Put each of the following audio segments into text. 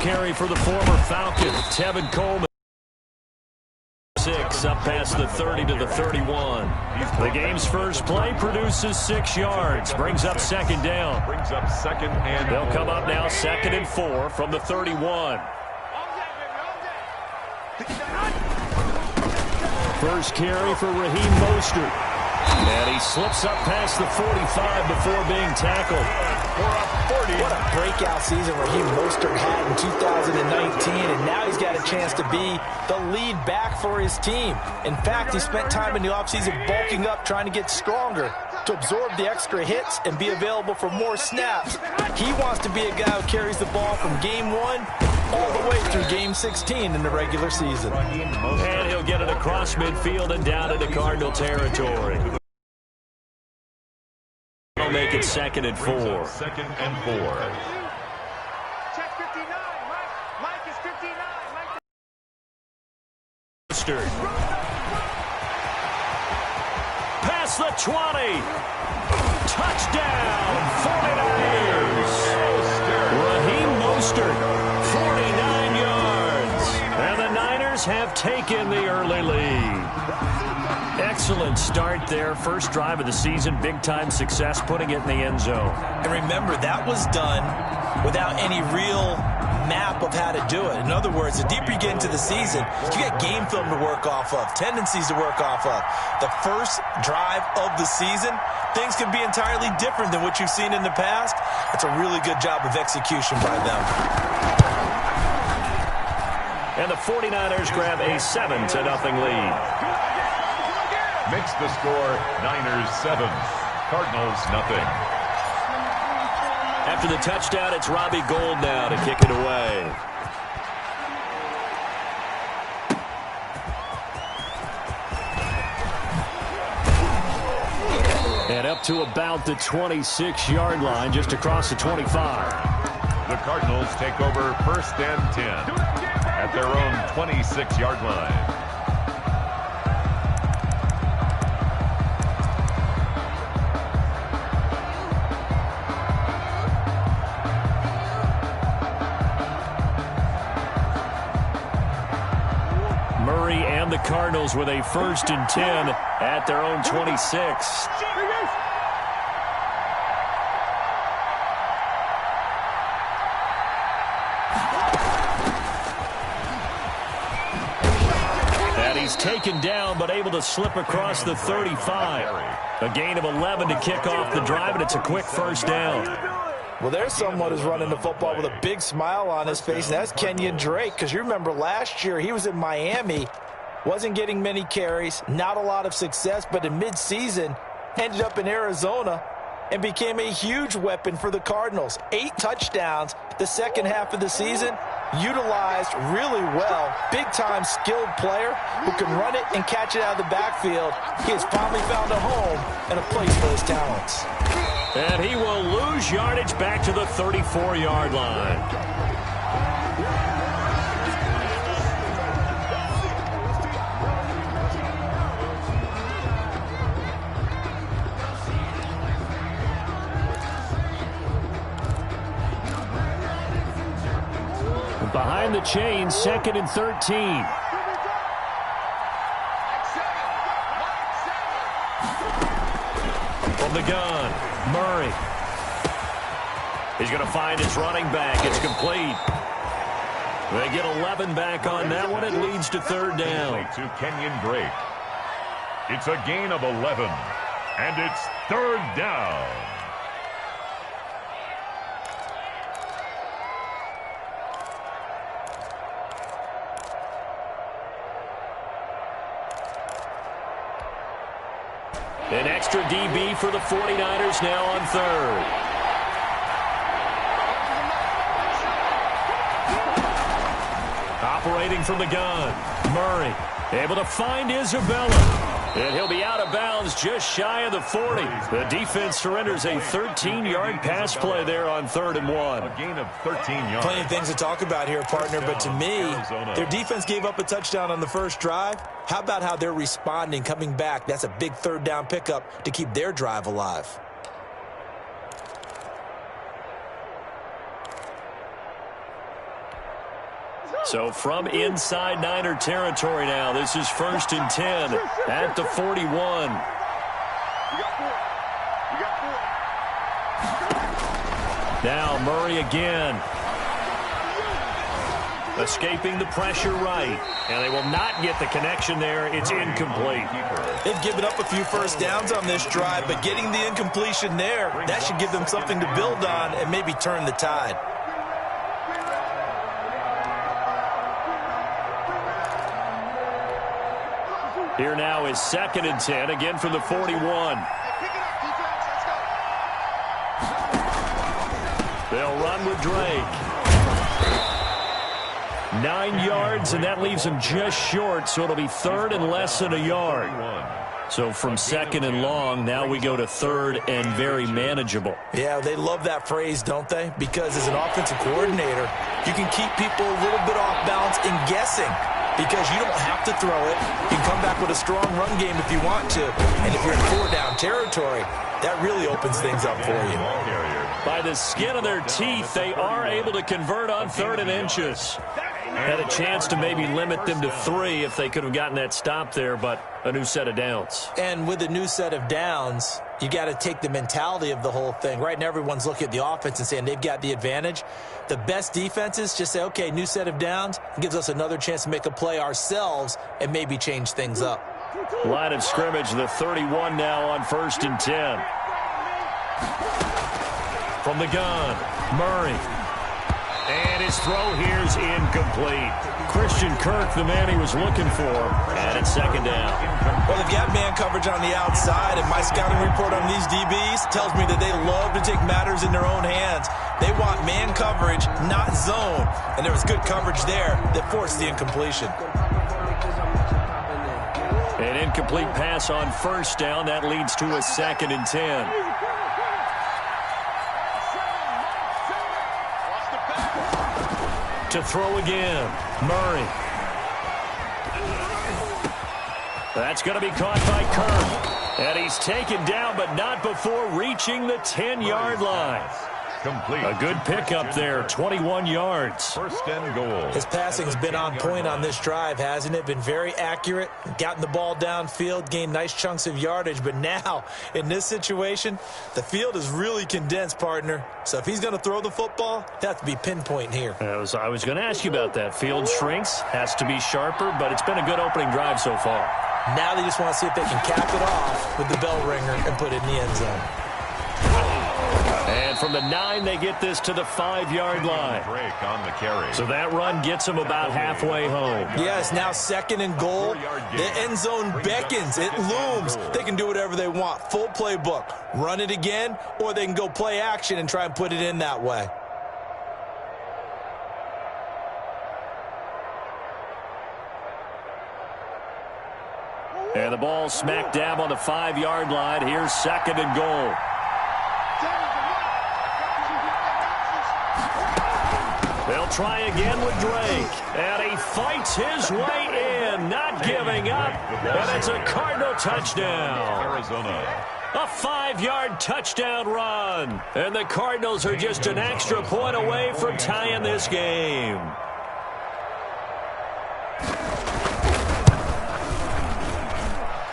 carry for the former Falcon, Tevin Coleman. 6 up past the 30 to the 31. The game's first play produces 6 yards. Brings up second down. They'll come up now 2nd and 4 from the 31. First carry for Raheem Mostert. And he slips up past the 45 before being tackled. What a breakout season Raheem Mostert had in 2019, and now he's got a chance to be the lead back for his team. In fact, he spent time in the offseason bulking up, trying to get stronger to absorb the extra hits and be available for more snaps. He wants to be a guy who carries the ball from game 1 all the way through game 16 in the regular season. And he'll get it across midfield and down into Cardinal territory. They'll make it 2nd and 4. Check 59. Mike is 59. Mostert. Past the 20. Touchdown, 49ers. Raheem Mostert, 49 yards. And the Niners have taken the early lead. Excellent start there. First drive of the season. Big-time success, putting it in the end zone. And remember, that was done without any real map of how to do it. In other words, the deeper you get into the season, you get game film to work off of, tendencies to work off of. The first drive of the season, things can be entirely different than what you've seen in the past. It's a really good job of execution by them. And the 49ers grab a 7-0 lead. Makes the score Niners 7, Cardinals nothing. After the touchdown, it's Robbie Gould now to kick it away. And up to about the 26-yard line, just across the 25. The Cardinals take over 1st and 10 at their own 26-yard line. The Cardinals with a 1st and 10 at their own 26. And he's taken down but able to slip across the 35. A gain of 11 to kick off the drive, and it's a quick 1st down. Well, there's someone who's running the football with a big smile on his face, and that's Kenyon Drake, because you remember last year he was in Miami. Wasn't getting many carries, not a lot of success, but in midseason ended up in Arizona and became a huge weapon for the Cardinals. 8 touchdowns the second half of the season, utilized really well. Big-time skilled player who can run it and catch it out of the backfield. He has finally found a home and a place for his talents. And he will lose yardage back to the 34-yard line. Behind the chain, 2nd and 13. From the gun, Murray. He's going to find his running back. It's complete. They get 11 back on that one. It leads to 3rd down. To Kenyon Drake. It's a gain of 11, and it's 3rd down. An extra DB for the 49ers now on 3rd. Operating from the gun, Murray able to find Isabella. And he'll be out of bounds just shy of the 40. The defense surrenders a 13-yard pass play there on 3rd and 1. A gain of 13 yards. Plenty of things to talk about here, partner, but to me, their defense gave up a touchdown on the first drive. How about how they're responding, coming back? That's a big 3rd down pickup to keep their drive alive. So from inside Niner territory now, this is 1st and 10 at the 41. Now Murray again. Escaping the pressure right. And they will not get the connection there. It's incomplete. They've given up a few first downs on this drive, but getting the incompletion there, that should give them something to build on and maybe turn the tide. Here now is 2nd and 10, again from the 41. They'll run with Drake. 9 yards, and that leaves him just short, so it'll be 3rd and less than a yard. So from 2nd and long, now we go to 3rd and very manageable. Yeah, they love that phrase, don't they? Because as an offensive coordinator, you can keep people a little bit off balance and guessing because you don't have to throw it. You can come back with a strong run game if you want to. And if you're in 4-down territory, that really opens things up for you. By the skin of their teeth, they are able to convert on 3rd and inches. Had a chance to maybe limit them to 3 if they could have gotten that stop there, but a new set of downs. And with a new set of downs, you got to take the mentality of the whole thing. Right now, everyone's looking at the offense and saying they've got the advantage. The best defenses just say, okay, new set of downs. It gives us another chance to make a play ourselves and maybe change things up. Line of scrimmage, the 31 now on 1st and 10. From the gun, Murray. And his throw here is incomplete. Christian Kirk, the man he was looking for, and it's 2nd down. Well, they've got man coverage on the outside, and my scouting report on these DBs tells me that they love to take matters in their own hands. They want man coverage, not zone. And there was good coverage there that forced the incompletion. An incomplete pass on 1st down. That leads to a 2nd and 10. To throw again, Murray. That's going to be caught by Kirk. And he's taken down, but not before reaching the 10-yard line. Complete. A good pickup there, 21 yards. 1st and goal. His passing's been on point on this drive, hasn't it? Been very accurate, gotten the ball downfield, gained nice chunks of yardage. But now, in this situation, the field is really condensed, partner. So if he's going to throw the football, it has to be pinpoint here. I was going to ask you about that. Field shrinks, has to be sharper, but it's been a good opening drive so far. Now they just want to see if they can cap it off with the bell ringer and put it in the end zone. And from the 9, they get this to the 5-yard line. Break on the carry. So that run gets them about halfway home. Yes, now 2nd and goal. The end zone beckons. It looms. They can do whatever they want. Full playbook. Run it again, or they can go play action and try and put it in that way. And the ball smack dab on the 5-yard line. Here's 2nd and goal. They'll try again with Drake. And he fights his way in, not giving up. And it's a Cardinal touchdown. Arizona. A 5-yard touchdown run. And the Cardinals are just an extra point away from tying this game.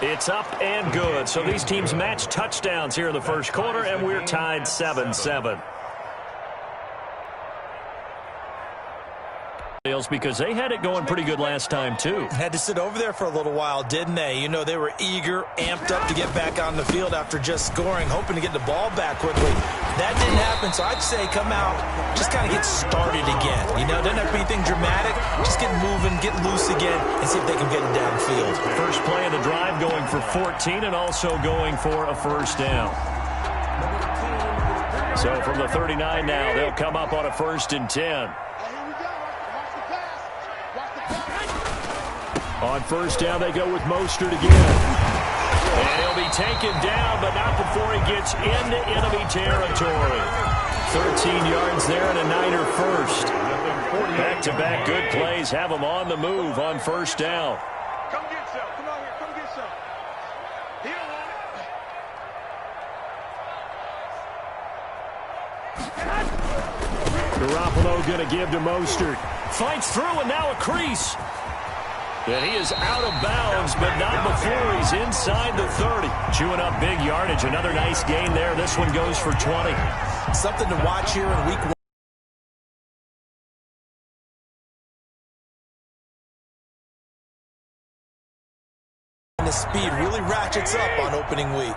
It's up and good. So these teams match touchdowns here in the first quarter, and we're tied 7-7. Because they had it going pretty good last time, too. Had to sit over there for a little while, didn't they? You know, they were eager, amped up to get back on the field after just scoring, hoping to get the ball back quickly. That didn't happen, so I'd say come out, just kind of get started again. You know, doesn't have to be anything dramatic. Just get moving, get loose again, and see if they can get it downfield. First play of the drive going for 14 and also going for a 1st down. So from the 39 now, they'll come up on a 1st and 10. On 1st down, they go with Mostert again. And he'll be taken down, but not before he gets into enemy territory. 13 yards there and a Niner first. Back-to-back good plays have them on the move on 1st down. Come get some. Come out here. Come get some. He don't want it. Garoppolo going to give to Mostert. Fights through and now a crease. And he is out of bounds, but not before he's inside the 30. Chewing up big yardage. Another nice gain there. This one goes for 20. Something to watch here in week 1. The speed really ratchets up on opening week.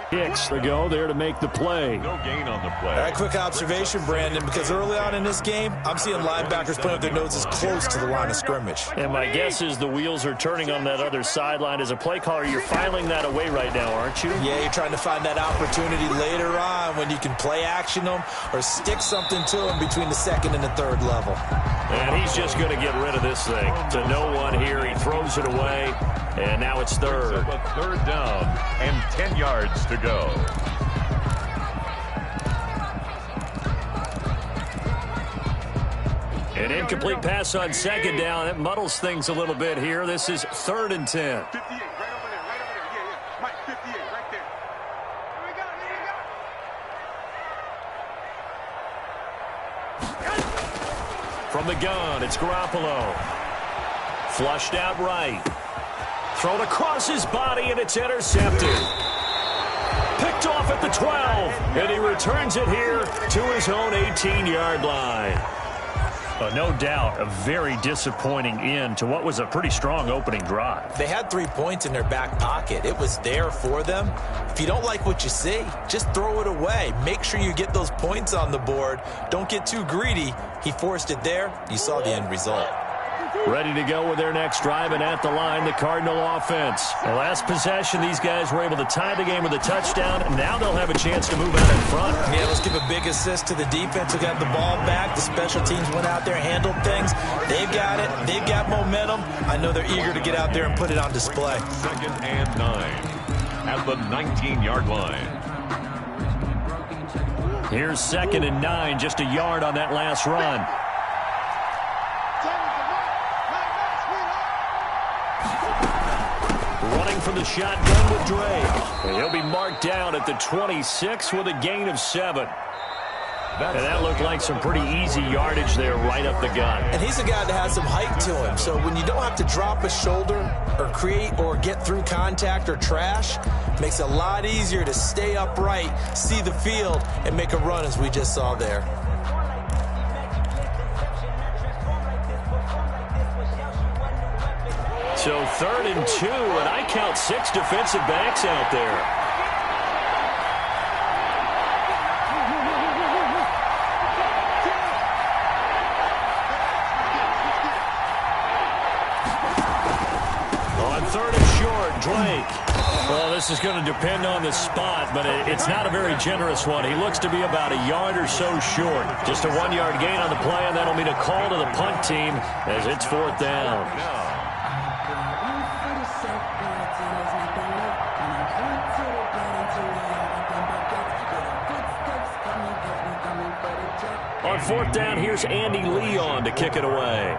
Kicks to go there to make the play. No gain on the play. All right, quick observation, Brandon, because early on in this game, I'm seeing linebackers putting up their noses close to the line of scrimmage. And my guess is the wheels are turning on that other sideline. As a play caller, you're filing that away right now, aren't you? Yeah, you're trying to find that opportunity later on when you can play action them or stick something to them between the second and the third level. And he's just going to get rid of this thing. To no one here, he throws it away, and now it's third. So a third down and 10 yards to go. An incomplete pass on second down. That muddles things a little bit here. This is 3rd and 10. 58, right over there, right over there. Yeah. Mike, 58, right there. Here we go, From the gun, it's Garoppolo. Flushed out right. Thrown across his body, and it's intercepted. Picked off at the 12, and he returns it here to his own 18-yard line. No doubt, a very disappointing end to what was a pretty strong opening drive. They had 3 points in their back pocket. It was there for them. If you don't like what you see, just throw it away. Make sure you get those points on the board. Don't get too greedy. He forced it there. You saw the end result. Ready to go with their next drive, and at the line, the Cardinal offense. The last possession, these guys were able to tie the game with a touchdown, and now they'll have a chance to move out in front. Yeah, let's give a big assist to the defense who got the ball back. The special teams went out there, handled things. They've got it. They've got momentum. I know they're eager to get out there and put it on display. 2nd and 9 at the 19-yard line. Here's 2nd and 9, just a yard on that last run. Running from the shotgun with Drake. And he'll be marked down at the 26 with a gain of 7. And that looked like some pretty easy yardage there right up the gut. And he's a guy that has some height to him. So when you don't have to drop a shoulder or create or get through contact or trash, makes it a lot easier to stay upright, see the field, and make a run as we just saw there. So 3rd and 2, and I count 6 defensive backs out there. On 3rd and short, Drake. Well, this is going to depend on the spot, but it's not a very generous one. He looks to be about a yard or so short. Just a 1-yard gain on the play, and that'll mean a call to the punt team as it's 4th down. On 4th down, here's Andy Leon to kick it away.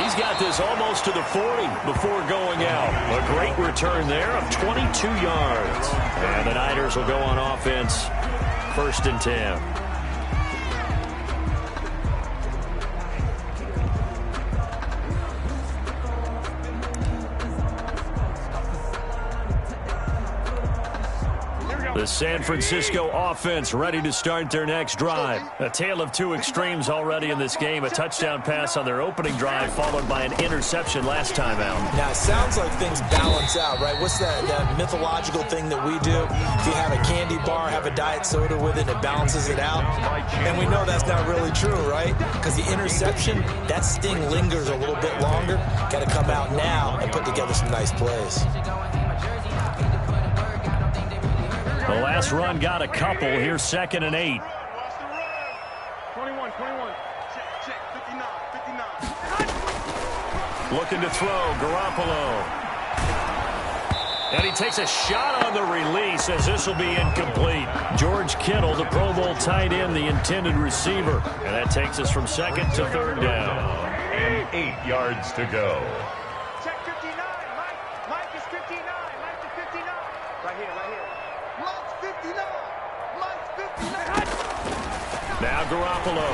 He's got this almost to the 40 before going out. A great return there of 22 yards. And the Niners will go on offense, 1st and 10. The San Francisco offense ready to start their next drive. A tale of two extremes already in this game. A touchdown pass on their opening drive followed by an interception last time out. Now, it sounds like things balance out, right? What's that mythological thing that we do? If you have a candy bar, have a diet soda with it, it balances it out. And we know that's not really true, right? Because the interception, that sting lingers a little bit longer. Got to come out now and put together some nice plays. The last run got a couple. Here's 2nd and 8. 21. Check. 59. Looking to throw, Garoppolo. And he takes a shot on the release as this will be incomplete. George Kittle, the Pro Bowl tight end, the intended receiver. And that takes us from second to third down. And 8 yards to go. Check 59. Mike is 59. Mike is 59. Right here, right here. Mike's 59. Mike's 59. Now Garoppolo.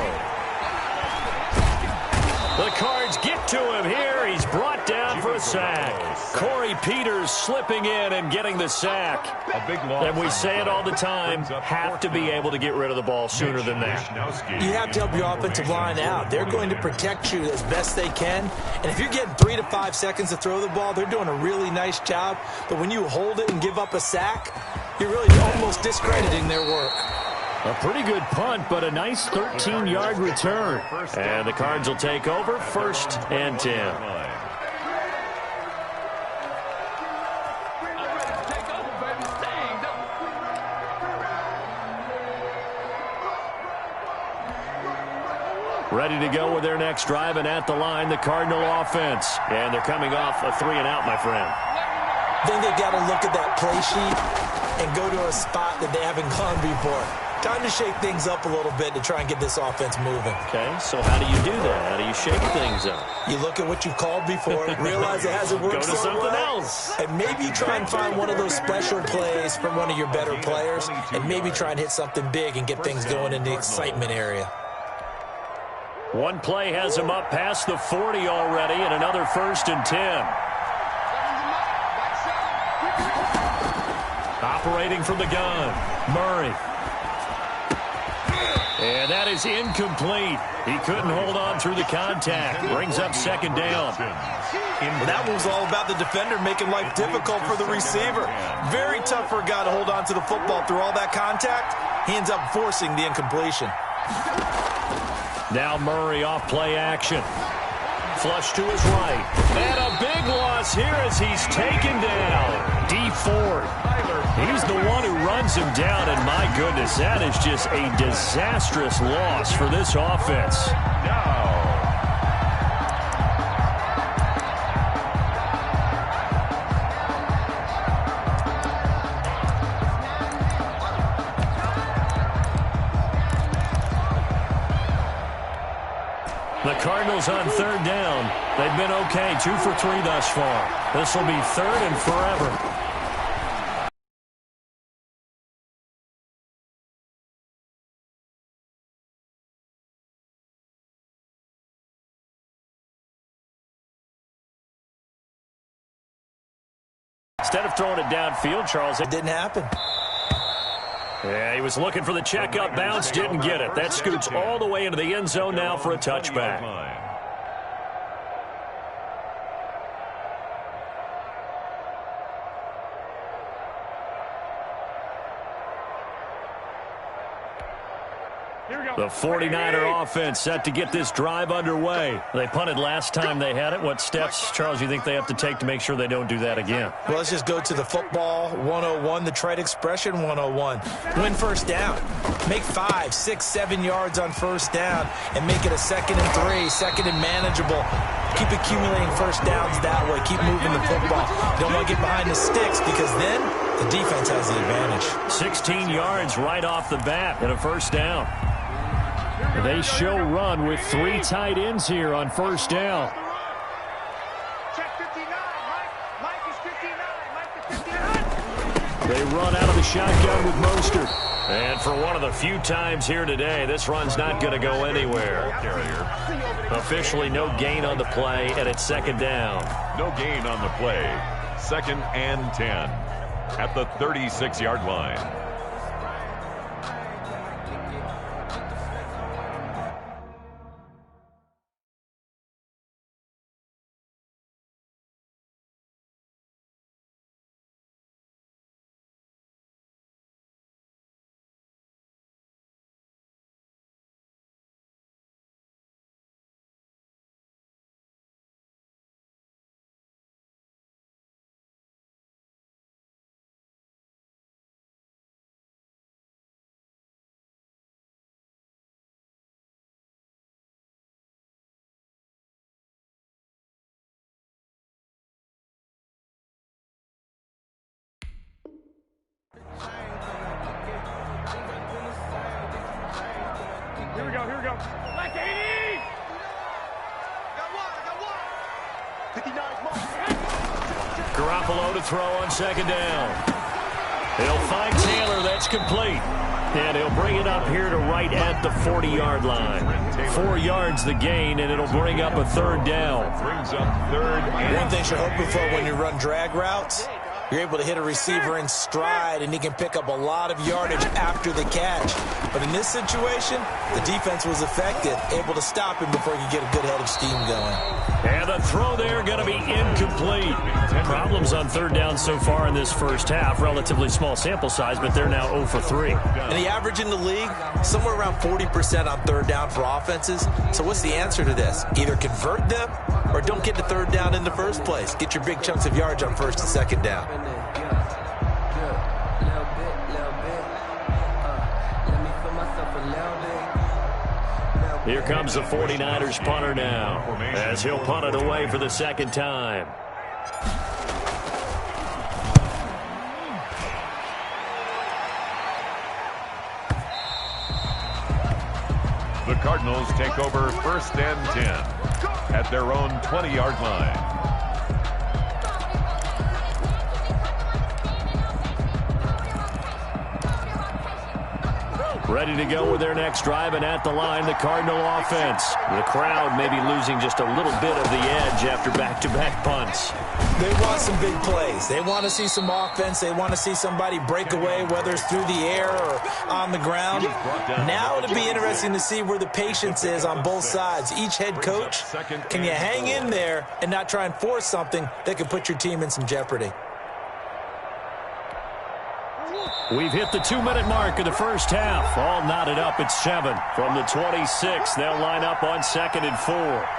The Cards get to him here. He's brought down for a sack. Corey Peters slipping in and getting the sack. A big loss. And we say it all the time, have to be able to get rid of the ball sooner than that. You have to help your offensive line out. They're going to protect you as best they can. And if you're getting 3 to 5 seconds to throw the ball, they're doing a really nice job. But when you hold it and give up a sack, you're really almost discrediting their work. A pretty good punt, but a nice 13-yard return. And the Cards will take over, 1st and 10. Ready to go with their next drive, and at the line, the Cardinal offense. And they're coming off a 3-and-out, my friend. Then they got to look at that play sheet and go to a spot that they haven't gone before. Time to shake things up a little bit to try and get this offense moving. Okay, so how do you do that? How do you shake things up? You look at what you've called before, realize it hasn't worked Go to so something well, else. and maybe try and find one of those special plays from one of your better players, and maybe try and hit something big and get things going in the excitement area. One play has him up past the 40 already, and another 1st and 10. Operating from the gun, Murray. And that is incomplete. He couldn't hold on through the contact. Brings up 2nd down. Well, that was all about the defender making life difficult for the receiver. Very tough for a guy to hold on to the football through all that contact. He ends up forcing the incompletion. Now Murray off play action. Flush to his right. And a big loss here as he's taken down. D Ford. He's the one who runs him down, and my goodness, that is just a disastrous loss for this offense. The Cardinals on 3rd down. They've been okay, 2 for 3 thus far. This will be 3rd and forever. Instead of throwing it downfield, Charles, It didn't happen. yeah, he was looking for the checkup bounce, didn't get it. That scoots all the way into the end zone now for a touchback. The 49er offense set to get this drive underway. They punted last time they had it. What steps, Charles, you think they have to take to make sure they don't do that again? Well, let's just go to the football 101, the trade expression 101. Win 1st down. Make 5, 6, 7 yards on 1st down and make it a 2nd and 3, 2nd and manageable. Keep accumulating 1st downs that way. Keep moving the football. You don't want to get behind the sticks because then the defense has the advantage. 16 yards right off the bat and a 1st down. They show run with 3 tight ends here on 1st down. Check 59. Mike is 59. Mike is 59. They run out of the shotgun with Mostert. And for one of the few times here today, this run's not going to go anywhere. Officially no gain on the play, and it's 2nd down. No gain on the play. 2nd and 10 at the 36-yard line. Like 80. Got one. 59 mark. Garoppolo to throw on second down. He'll find Taylor. That's complete. And he'll bring it up here to right at the 40-yard line. 4 yards the gain, and it'll bring up a third down. Brings up third. One thing you're hoping for when you run drag routes, you're able to hit a receiver in stride, and he can pick up a lot of yardage after the catch. But in this situation, the defense was effective, able to stop him before he could get a good head of steam going. And the throw there going to be incomplete. Problems on third down so far in this first half. Relatively small sample size, but they're now 0 for 3. And the average in the league, somewhere around 40% on third down for offenses. So what's the answer to this? Either convert them or don't get to third down in the first place. Get your big chunks of yards on first and second down. Here comes the 49ers punter now, as he'll punt it away for the second time. The Cardinals take over first and 10 at their own 20-yard line. Ready to go with their next drive, and at the line, the Cardinal offense. The crowd may be losing just a little bit of the edge after back-to-back punts. They want some big plays. They want to see some offense. They want to see somebody break away, whether it's through the air or on the ground. Now it'll be interesting to see where the patience is on both sides. Each head coach, can you hang in there and not try and force something that could put your team in some jeopardy? We've hit the 2-minute mark of the first half. All knotted up at 7. From the 26, they'll line up on 2nd and 4.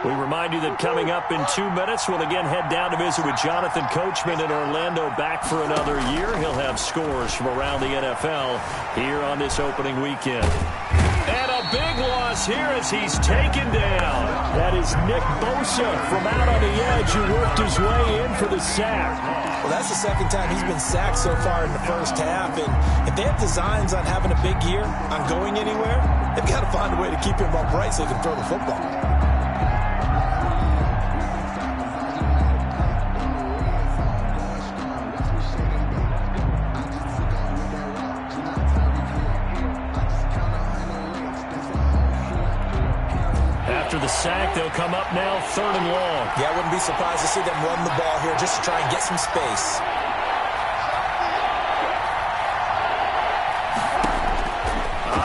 We remind you that coming up in 2 minutes, we'll again head down to visit with Jonathan Coachman in Orlando, back for another year. He'll have scores from around the NFL here on this opening weekend. And a big loss here as he's taken down. That is Nick Bosa from out on the edge who worked his way in for the sack. Well, that's the second time he's been sacked so far in the first half. And if they have designs on having a big year, on going anywhere, they've got to find a way to keep him upright so he can throw the football. After the sack, they'll come up now 3rd and long. Yeah, I wouldn't be surprised to see them run the ball here just to try and get some space.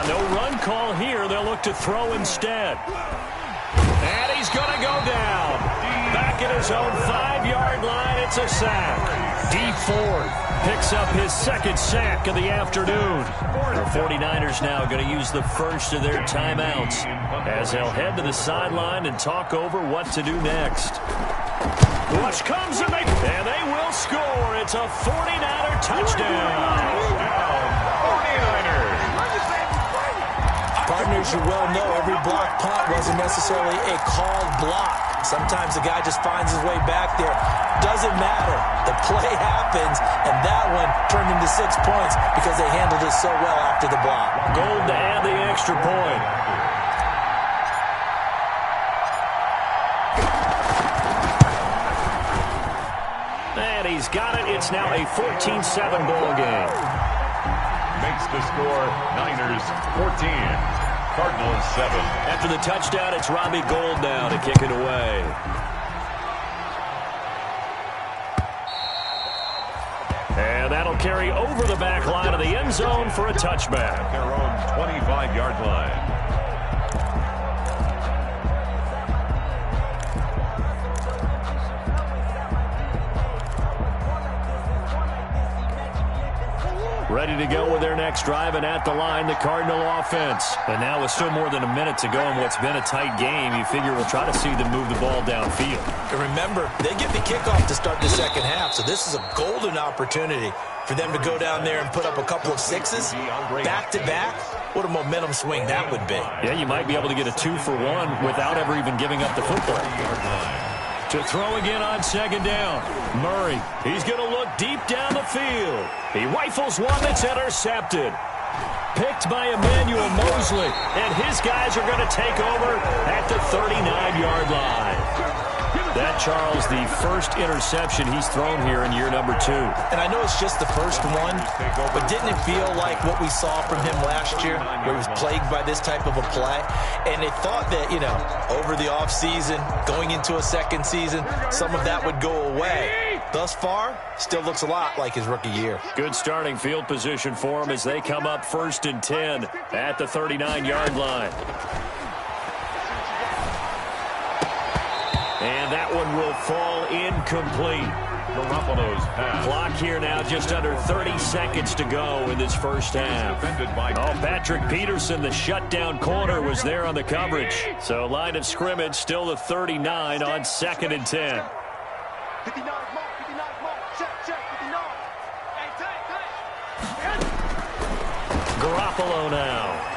No run call here. They'll look to throw instead. And he's going to go down. Back at his own 5-yard line, it's a sack. D. Ford picks up his second sack of the afternoon. The 49ers now going to use the first of their timeouts as they'll head to the sideline and talk over what to do next. Rush comes and they will score. It's a 49er touchdown. 49ers. Partners, you well know every block punt wasn't necessarily a called block. Sometimes the guy just finds his way back there. Doesn't matter. The play happens, and that one turned into 6 points because they handled it so well after the block. Gold to add the extra point. And he's got it. It's now a 14-7 ball game. Makes the score Niners 14. Cardinals 7. After the touchdown, it's Robbie Gould now to kick it away. And that'll carry over the back line of the end zone for a touchback. Their own 25-yard line. Ready to go with their next drive, and at the line, the Cardinal offense. And now with still more than a minute to go in what's been a tight game, you figure we'll try to see them move the ball downfield. And remember, they get the kickoff to start the second half, so this is a golden opportunity for them to go down there and put up a couple of sixes back-to-back. What a momentum swing that would be. Yeah, you might be able to get a 2-for-1 without ever even giving up the football. To throw again on second down. Murray, he's going to look deep down the field. He rifles one that's intercepted. Picked by Emmanuel Mosley. And his guys are going to take over at the 39-yard line. That, Charles, the first interception he's thrown here in year number 2. And I know it's just the first one, but didn't it feel like what we saw from him last year, where he was plagued by this type of a play? And they thought that, over the offseason, going into a second season, some of that would go away. Thus far, still looks a lot like his rookie year. Good starting field position for him as they come up 1st and 10 at the 39-yard line. And that one will fall incomplete. Garoppolo's pass. Clock here now, just under 30 seconds to go in this first half. Patrick Peterson, the shutdown corner, was there on the coverage. So line of scrimmage still the 39 on 2nd and 10. 59 mark, 59 mark. Check, 59. Hey, Garoppolo now.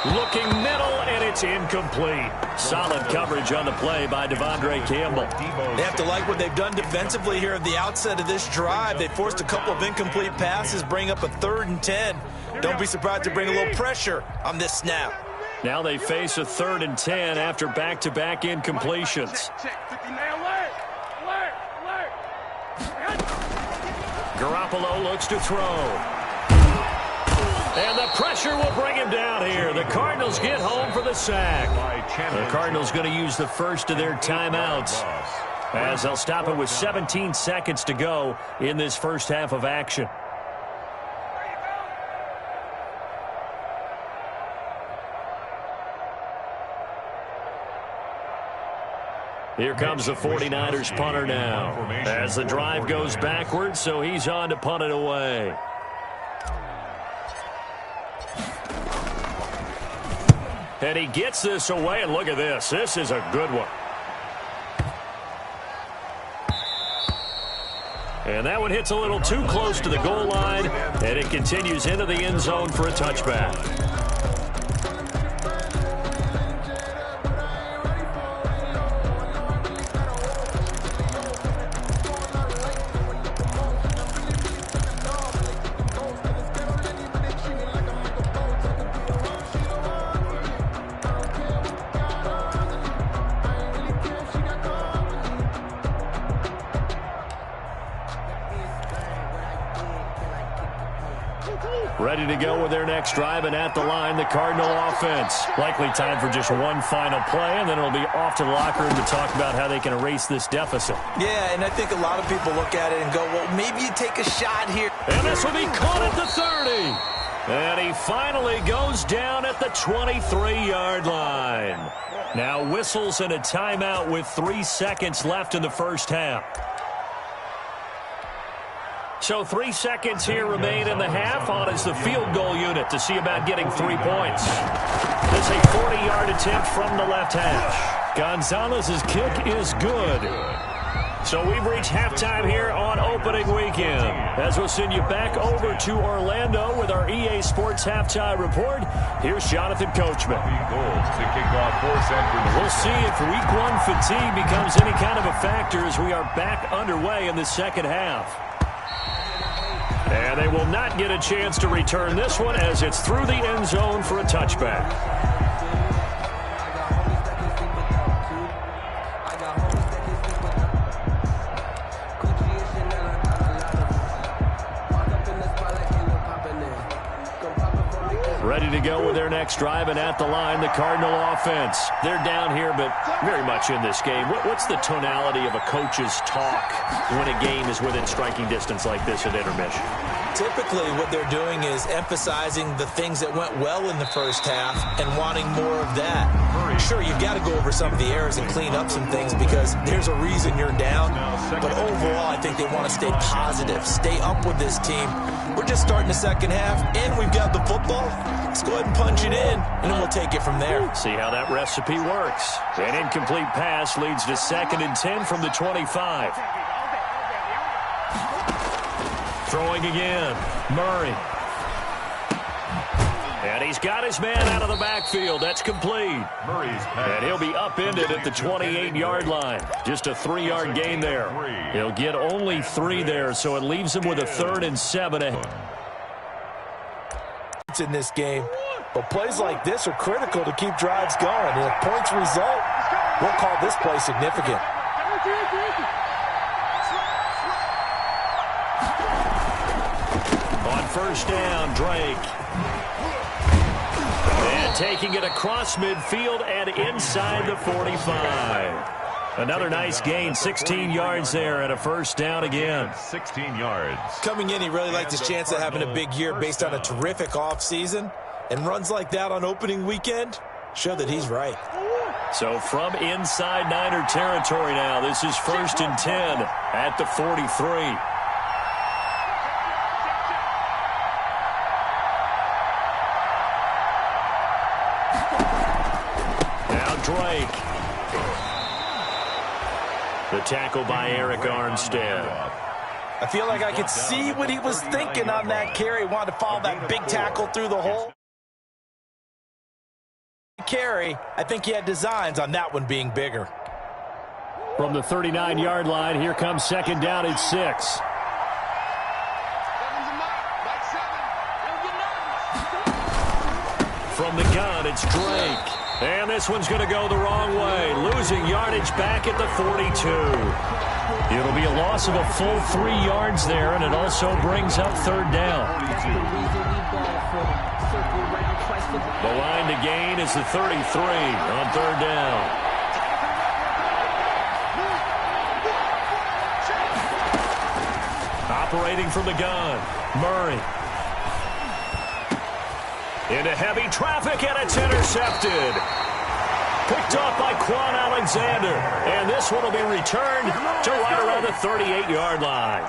Looking middle, and it's incomplete. Solid coverage on the play by Devondre Campbell. They have to like what they've done defensively here at the outset of this drive. They forced a couple of incomplete passes, bring up a 3rd and 10. Don't be surprised to bring a little pressure on this snap. Now they face a 3rd and 10 after back-to-back incompletions. Garoppolo looks to throw. And the pressure will bring him down here. The Cardinals get home for the sack. The Cardinals going to use the first of their timeouts as they'll stop it with 17 seconds to go in this first half of action. Here comes the 49ers punter now as the drive goes backwards, so he's on to punt it away. And he gets this away, and look at this. This is a good one. And that one hits a little too close to the goal line, and it continues into the end zone for a touchback. Ready to go with their next drive, and at the line, the Cardinal offense. Likely time for just one final play, and then it'll be off to the locker room to talk about how they can erase this deficit. Yeah, and I think a lot of people look at it and go, well, maybe you take a shot here. And this will be caught at the 30. And he finally goes down at the 23-yard line. Now whistles and a timeout with 3 seconds left in the first half. So 3 seconds here remain in the half. On is the field goal unit to see about getting 3 points. This is a 40-yard attempt from the left hash. Gonzalez's kick is good. So we've reached halftime here on opening weekend. As we'll send you back over to Orlando with our EA Sports Halftime Report, here's Jonathan Coachman. We'll see if week 1 fatigue becomes any kind of a factor as we are back underway in the second half. And they will not get a chance to return this one as it's through the end zone for a touchback. Ready to go with their next drive, and at the line, the Cardinal offense. They're down here, but very much in this game. What's the tonality of a coach's talk when a game is within striking distance like this at intermission? Typically, what they're doing is emphasizing the things that went well in the first half and wanting more of that. Sure, you've got to go over some of the errors and clean up some things because there's a reason you're down. But overall, I think they want to stay positive, stay up with this team. We're just starting the second half, and we've got the football. Let's go ahead and punch it in, and then we'll take it from there. See how that recipe works. An incomplete pass leads to 2nd and 10 from the 25. Throwing again, Murray. And And he's got his man out of the backfield. That's complete. Murray's pass. And he'll be upended at the 28-yard line. Just a 3-yard gain there. He'll get only 3 there, so it leaves him with a 3rd and 7 ahead. In this game, but plays like this are critical to keep drives going. And if points result, we'll call this play significant. On first down, Drake. And taking it across midfield and inside the 45. Another nice gain, 16 yards there and a first down again. 16 yards. Coming in, he really liked his chance of having a big year based on a terrific offseason. And runs like that on opening weekend show that he's right. So from inside Niner territory now, this is 1st and 10 at the 43. Drake. The tackle by Eric Armstead. I feel like I could see what he was thinking on that carry. Wanted to follow that big tackle through the hole. Carry, I think he had designs on that one being bigger. From the 39-yard line, here comes 2nd down and 6. From the gun, it's Drake. And this one's going to go the wrong way, losing yardage back at the 42. It'll be a loss of a full 3 yards there, and it also brings up 3rd down. The line to gain is the 33 on 3rd down. Operating from the gun, Murray. Into heavy traffic, and it's intercepted. Picked off by Quan Alexander. And this one will be returned to right around the 38-yard line.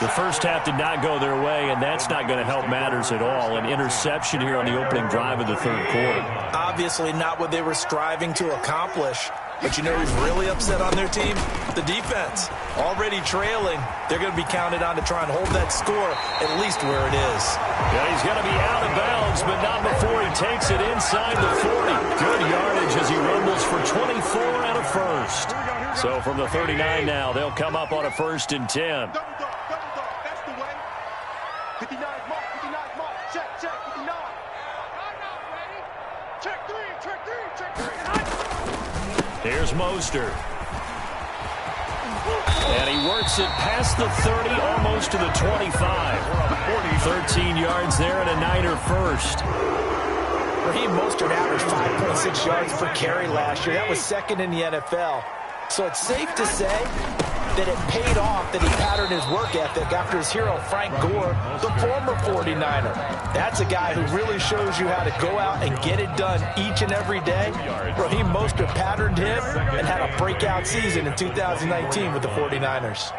The first half did not go their way, and that's not going to help matters at all. An interception here on the opening drive of the 3rd quarter. Obviously not what they were striving to accomplish. But you know who's really upset on their team? The defense. Already trailing. They're going to be counted on to try and hold that score at least where it is. Yeah, he's going to be out of bounds, but not before he takes it inside the 40. Good yardage as he rumbles for 24 and a first. So from the 39 now, they'll come up on a 1st and 10. Double dog, that's the way. 59 mark, check, 59. Ready? Check 3. Here's Mostert. And he works it past the 30, almost to the 25. 13 yards there and a Niner first. Raheem Mostert averaged 5.6 yards per carry last year. That was 2nd in the NFL. So it's safe to say that it paid off that he patterned his work ethic after his hero Frank Gore, the former 49er. That's a guy who really shows you how to go out and get it done each and every day. Raheem Mostert patterned him and had a breakout season in 2019 with the 49ers.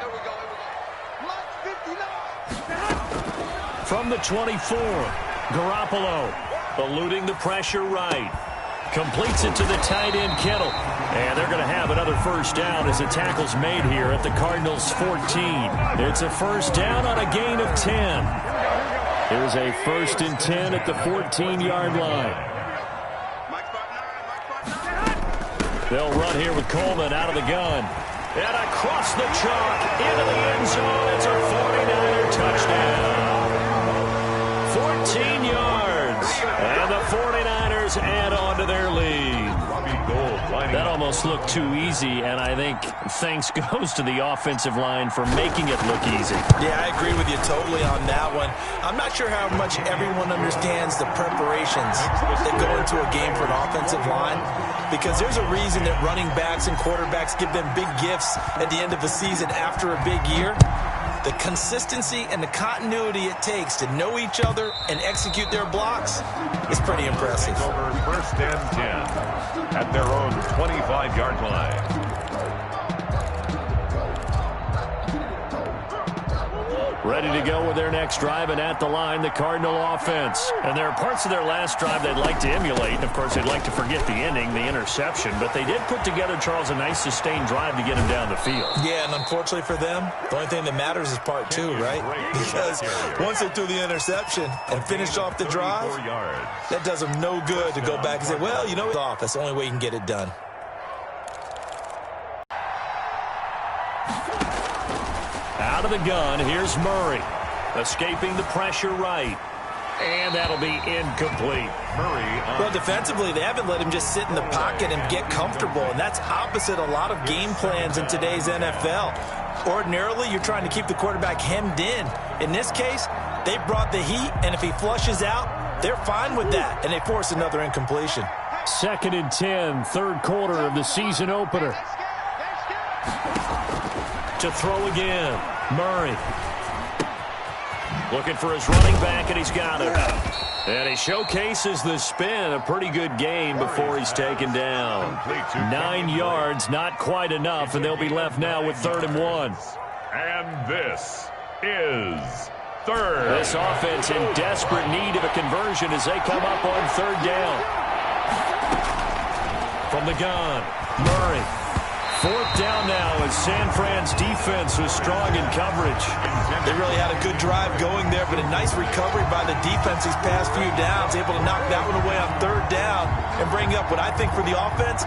From the 24, Garoppolo eluding the pressure right. Completes it to the tight end, Kittle. And they're going to have another first down as the tackle's made here at the Cardinals' 14. It's a first down on a gain of 10. Here's a 1st and 10 at the 14-yard line. They'll run here with Coleman out of the gun. And across the chalk into the end zone. It's a 49er touchdown. 14 yards. And the 49ers add on to their lead. That almost looked too easy, and I think thanks goes to the offensive line for making it look easy. Yeah, I agree with you totally on that one. I'm not sure how much everyone understands the preparations that go into a game for an offensive line, because there's a reason that running backs and quarterbacks give them big gifts at the end of the season after a big year. The consistency and the continuity it takes to know each other and execute their blocks is pretty impressive. Over 1st and 10 at their own 25-yard line. Ready to go with their next drive, and at the line, the Cardinal offense. And there are parts of their last drive they'd like to emulate. And, of course, they'd like to forget the ending, the interception. But they did put together, Charles, a nice sustained drive to get him down the field. Yeah, and unfortunately for them, the only thing that matters is part two, right? Because once they threw the interception and finished off the drive, that does them no good to go back and say, well, you know, it's off. That's the only way you can get it done. Out of the gun, here's Murray. Escaping the pressure right. And that'll be incomplete. Well, defensively, they haven't let him just sit in the pocket and get comfortable, and that's opposite a lot of game plans in today's NFL. Ordinarily, you're trying to keep the quarterback hemmed in. In this case, they brought the heat, and if he flushes out, they're fine with that, and they force another incompletion. 2nd and 10, third quarter of the season opener. To throw again, Murray. Looking for his running back, and he's got it. And he showcases the spin. A pretty good game before he's taken down. 9 yards, not quite enough, and they'll be left now with 3rd and 1. And this is third. This offense in desperate need of a conversion as they come up on 3rd down. From the gun, Murray. 4th down now as San Fran's defense was strong in coverage. They really had a good drive going there, but a nice recovery by the defense these past few downs, able to knock that one away on 3rd down and bring up what I think for the offense.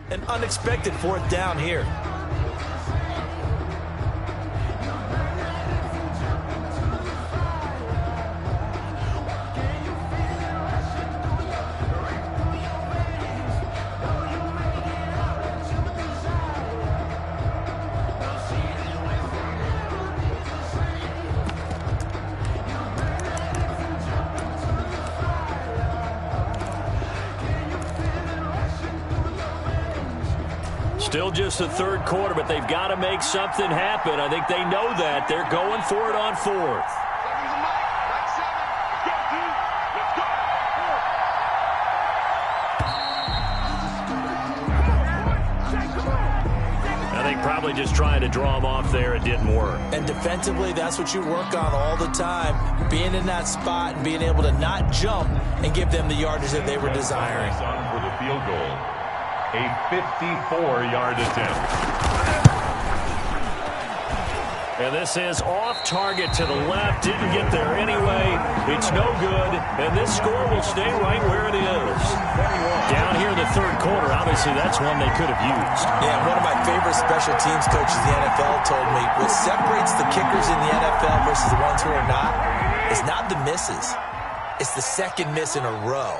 An unexpected 4th down here. Still just the 3rd quarter, but they've got to make something happen. I think they know that. They're going for it on 4th. I think probably just trying to draw them off there. It didn't work. And defensively, that's what you work on all the time. Being in that spot and being able to not jump and give them the yardage that they were desiring. For the field goal. A 54-yard attempt. And this is off target to the left. Didn't get there anyway. It's no good. And this score will stay right where it is. Down here in the 3rd quarter, obviously that's one they could have used. Yeah, one of my favorite special teams coaches in the NFL told me what separates the kickers in the NFL versus the ones who are not is not the misses. It's the 2nd miss in a row.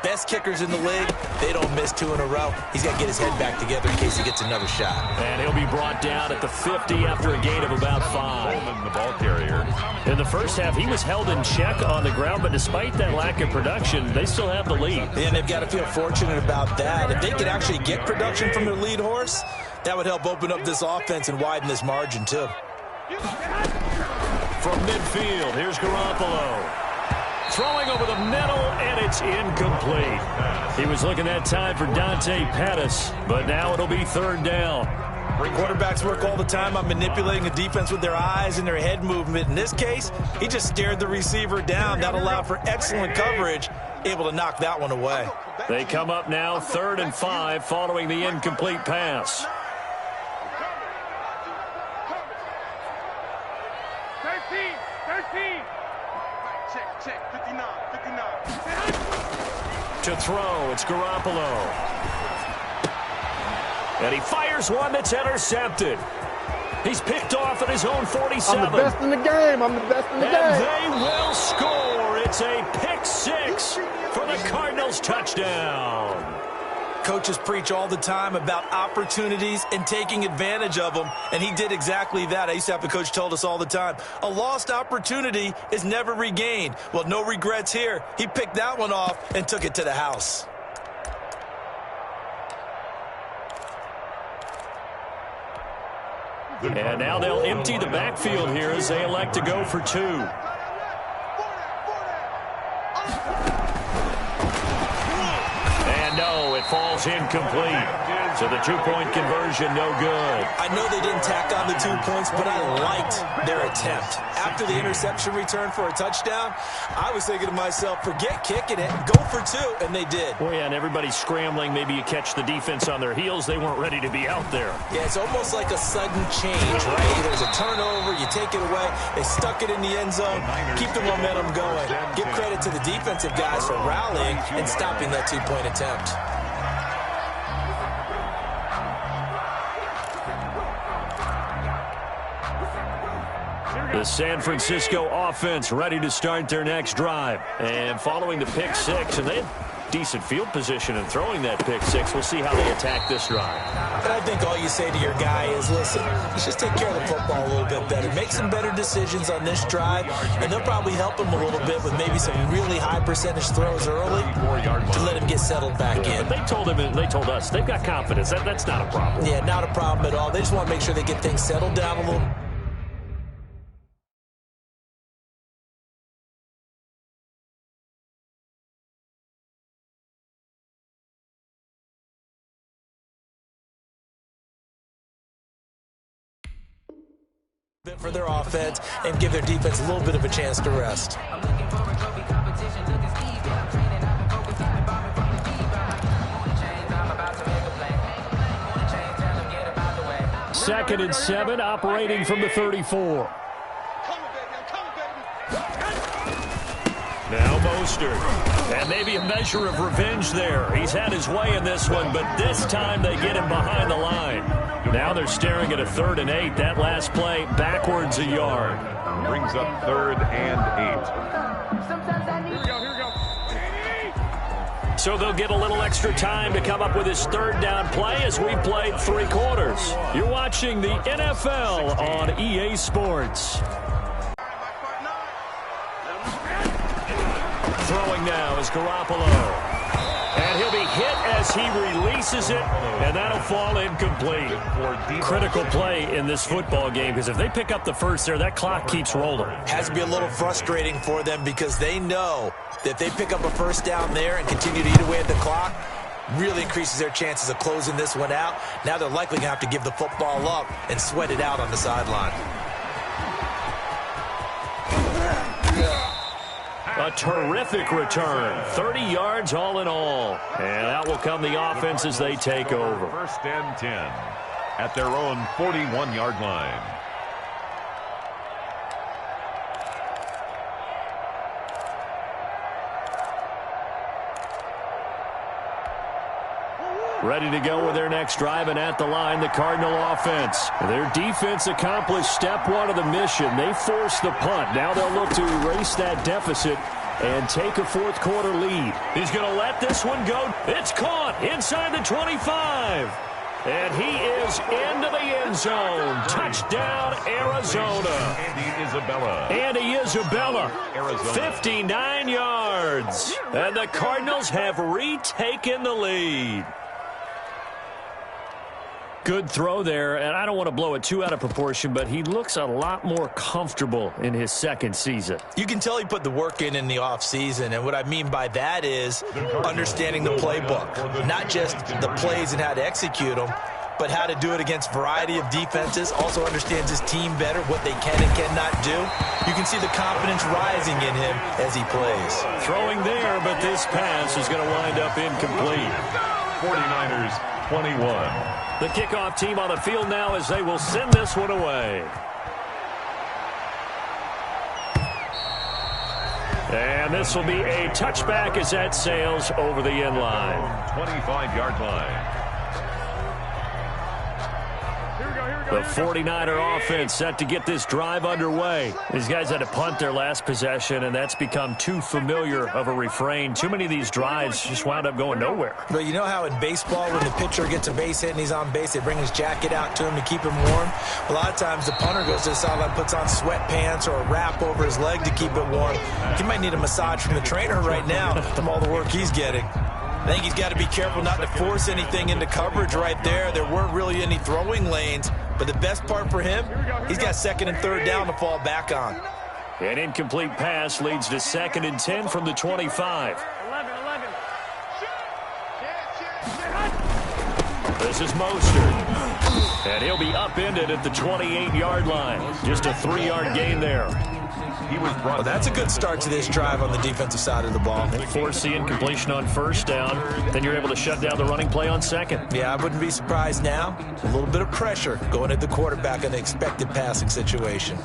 Best kickers in the league, they don't miss 2 in a row. He's got to get his head back together in case he gets another shot. And he'll be brought down at the 50 after a gain of about 5. The ball carrier. In the first half, he was held in check on the ground, but despite that lack of production, they still have the lead. And they've got to feel fortunate about that. If they could actually get production from their lead horse, that would help open up this offense and widen this margin, too. From midfield, here's Garoppolo. Throwing over the middle, and it's incomplete. He was looking that time for Dante Pettis, but now it'll be 3rd down. Quarterbacks work all the time on manipulating the defense with their eyes and their head movement. In this case, he just stared the receiver down. That allowed for excellent coverage, able to knock that one away. They come up now 3rd and 5 following the incomplete pass. 13. Check. 59. To throw, it's Garoppolo. And he fires one that's intercepted. He's picked off at his own 47. I'm the best in the game. And they will score. It's a pick 6 for the Cardinals touchdown. Coaches preach all the time about opportunities and taking advantage of them, and he did exactly that. I used to have a coach told us all the time, a lost opportunity is never regained. Well, no regrets here. He picked that one off and took it to the house. And now they'll empty the backfield here as they elect to go for 2. And no, it falls incomplete. So the 2-point conversion, no good. I know they didn't tack on the 2 points, but I liked their attempt. After the interception return for a touchdown, I was thinking to myself, forget kicking it, go for 2, and they did. Well, yeah, and everybody's scrambling. Maybe you catch the defense on their heels. They weren't ready to be out there. Yeah, it's almost like a sudden change, right? There's a turnover, you take it away, they stuck it in the end zone, keep the momentum going. Give credit to the defensive guys for rallying and stopping that 2-point attempt. The San Francisco offense ready to start their next drive. And following the pick 6, and they had decent field position in throwing that pick 6. We'll see how they attack this drive. And I think all you say to your guy is, listen, let's just take care of the football a little bit better. Make some better decisions on this drive, and they'll probably help him a little bit with maybe some really high percentage throws early to let him get settled back in. But they told him, and they told us, they've got confidence. That's not a problem. Yeah, not a problem at all. They just want to make sure they get things settled down a little. For their offense and give their defense a little bit of a chance to rest. Second and 7, operating from the 34. Now Mostert. And maybe a measure of revenge there. He's had his way in this one, but this time they get him behind the line. Now they're staring at a 3rd and 8. That last play backwards a yard. Brings up 3rd and 8. Here we go. So they'll get a little extra time to come up with his 3rd down play as we played 3 quarters. You're watching the NFL on EA Sports. Throwing now is Garoppolo. And he'll be hit as he releases it, and that'll fall incomplete. Critical play in this football game, because if they pick up the first there, that clock keeps rolling. Has to be a little frustrating for them because they know that if they pick up a first down there and continue to eat away at the clock, really increases their chances of closing this one out. Now they're likely going to have to give the football up and sweat it out on the sideline. A terrific return. 30 yards all in all. And out will come the offense as they take over. 1st and 10 at their own 41-yard line. Ready to go with their next drive, and at the line, the Cardinal offense. Their defense accomplished step 1 of the mission. They forced the punt. Now they'll look to erase that deficit and take a 4th quarter lead. He's going to let this one go. It's caught inside the 25. And he is into the end zone. Touchdown, Arizona. Andy Isabella. Arizona. 59 yards. And the Cardinals have retaken the lead. Good throw there, and I don't want to blow it too out of proportion, but he looks a lot more comfortable in his 2nd season. You can tell he put the work in the offseason, and what I mean by that is understanding the playbook, not just the plays and how to execute them, but how to do it against a variety of defenses, also understands his team better, what they can and cannot do. You can see the confidence rising in him as he plays. Throwing there, but this pass is going to wind up incomplete. 49ers 21. The kickoff team on the field now as they will send this one away. And this will be a touchback as that sails over the end line. 25-yard line. The 49er offense set to get this drive underway. These guys had to punt their last possession, and that's become too familiar of a refrain. Too many of these drives just wound up going nowhere. But you know how in baseball, when the pitcher gets a base hit and he's on base, they bring his jacket out to him to keep him warm? A lot of times the punter goes to the sideline, puts on sweatpants or a wrap over his leg to keep it warm. He might need a massage from the trainer right now from all the work he's getting. I think he's got to be careful not to force anything into coverage right there. There weren't really any throwing lanes. But the best part for him, he's got second and third down to fall back on. An incomplete pass leads to 2nd and 10 from the 25. 11. This is Mostert. And he'll be upended at the 28-yard line. Just a 3-yard gain there. Well, that's a good start to this drive on the defensive side of the ball. Force the incompletion on first down. Then you're able to shut down the running play on second. Yeah, I wouldn't be surprised now. A little bit of pressure going at the quarterback in the expected passing situation.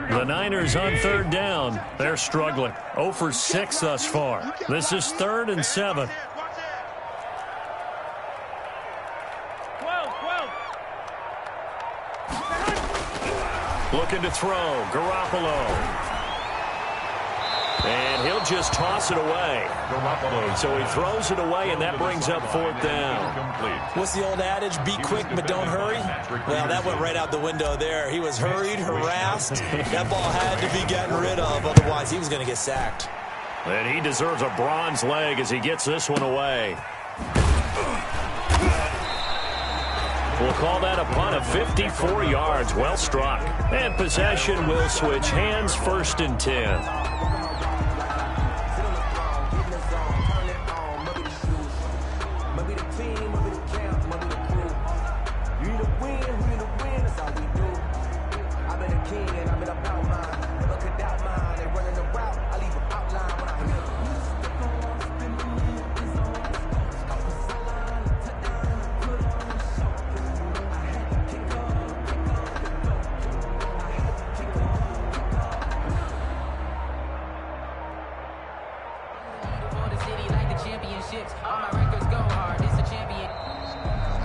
The Niners on 3rd down. They're struggling. 0 for 6 thus far. This is 3rd and 7. Looking to throw. Garoppolo. And he'll just toss it away. So he throws it away, and that brings up 4th down. What's the old adage? Be quick, but don't hurry? Well, that went right out the window there. He was hurried, harassed. That ball had to be gotten rid of, otherwise he was going to get sacked. And he deserves a bronze leg as he gets this one away. We'll call that a punt of 54 yards. Well struck. And possession will switch hands. 1st and 10.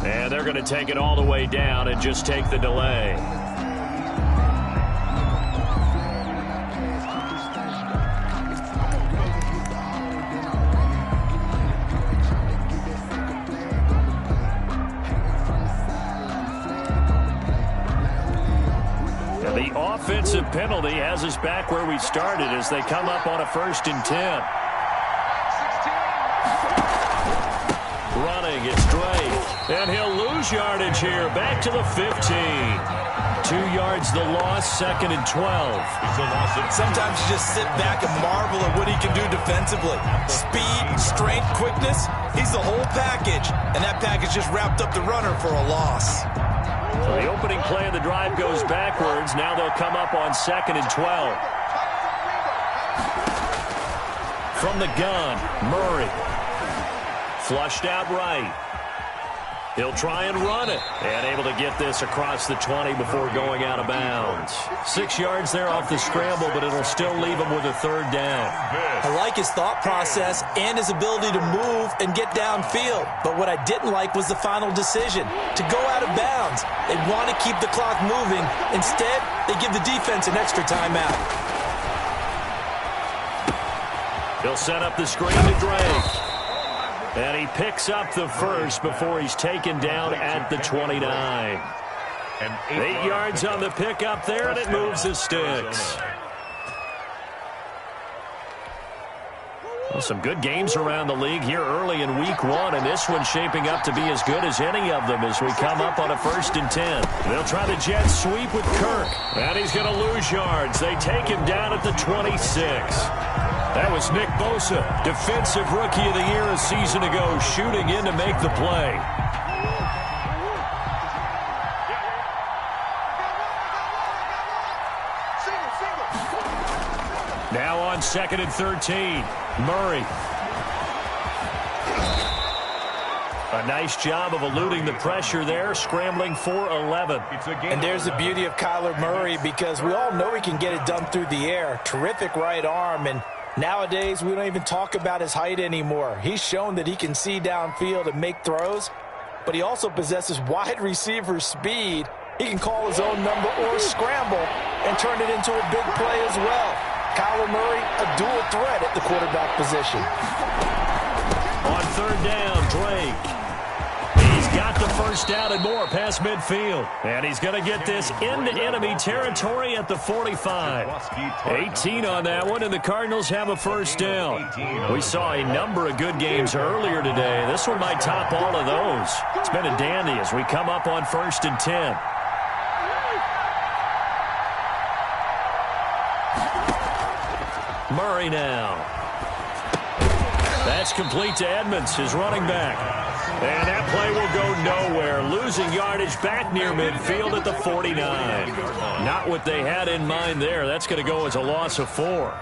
And they're going to take it all the way down and just take the delay. And the offensive penalty has us back where we started as they come up on a 1st and 10. Running, it's Drake. And he'll lose yardage here. Back to the 15. 2 yards the loss, 2nd and 12. Sometimes you just sit back and marvel at what he can do defensively. Speed, strength, quickness. He's the whole package. And that package just wrapped up the runner for a loss. So the opening play of the drive goes backwards. Now they'll come up on 2nd and 12. From the gun, Murray. Flushed out right. He'll try and run it. And able to get this across the 20 before going out of bounds. 6 yards there off the scramble, but it'll still leave him with a 3rd down. I like his thought process and his ability to move and get downfield. But what I didn't like was the final decision, to go out of bounds. They want to keep the clock moving. Instead, they give the defense an extra timeout. He'll set up the screen to Drake. And he picks up the first before he's taken down at the 29. 8 yards on the pickup there, and it moves the sticks. Well, some good games around the league here early in week 1, and this one's shaping up to be as good as any of them as we come up on a 1st and 10. They'll try the jet sweep with Kirk, and he's going to lose yards. They take him down at the 26. That was Nick Bosa, Defensive Rookie of the Year a season ago, shooting in to make the play. Now on 2nd and 13, Murray. A nice job of eluding the pressure there, scrambling for 11. And there's the beauty of Kyler Murray, because we all know he can get it done through the air. Terrific right arm, and nowadays we don't even talk about his height anymore. He's shown that he can see downfield and make throws, but he also possesses wide receiver speed. He can call his own number or scramble and turn it into a big play as well. Kyler Murray, a dual threat at the quarterback position. On 3rd down, Drake. He's got the first down and more past midfield. And he's going to get this into enemy territory at the 45. 18 on that one, and the Cardinals have a first down. We saw a number of good games earlier today. This one might top all of those. It's been a dandy as we come up on 1st and 10. Murray now. That's complete to Edmonds, his running back. And that play will go nowhere. Losing yardage back near midfield at the 49. Not what they had in mind there. That's going to go as a loss of 4.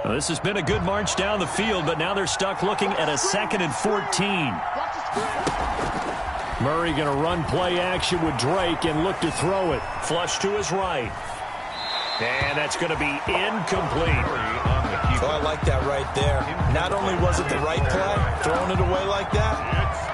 Well, this has been a good march down the field, but now they're stuck looking at a 2nd and 14. Murray going to run play action with Drake and look to throw it. Flush to his right. And that's going to be incomplete. Oh, I like that right there. Not only was it the right play, throwing it away like that,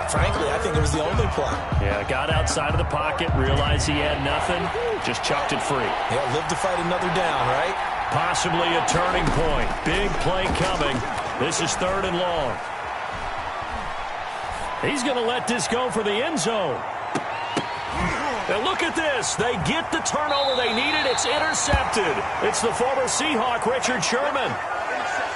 frankly, I think it was the only play. Yeah, got outside of the pocket, realized he had nothing, just chucked it free. Yeah, live to fight another down, right? Possibly a turning point. Big play coming. This is 3rd and long. He's going to let this go for the end zone. And look at this. They get the turnover they needed. It's intercepted. It's the former Seahawk, Richard Sherman.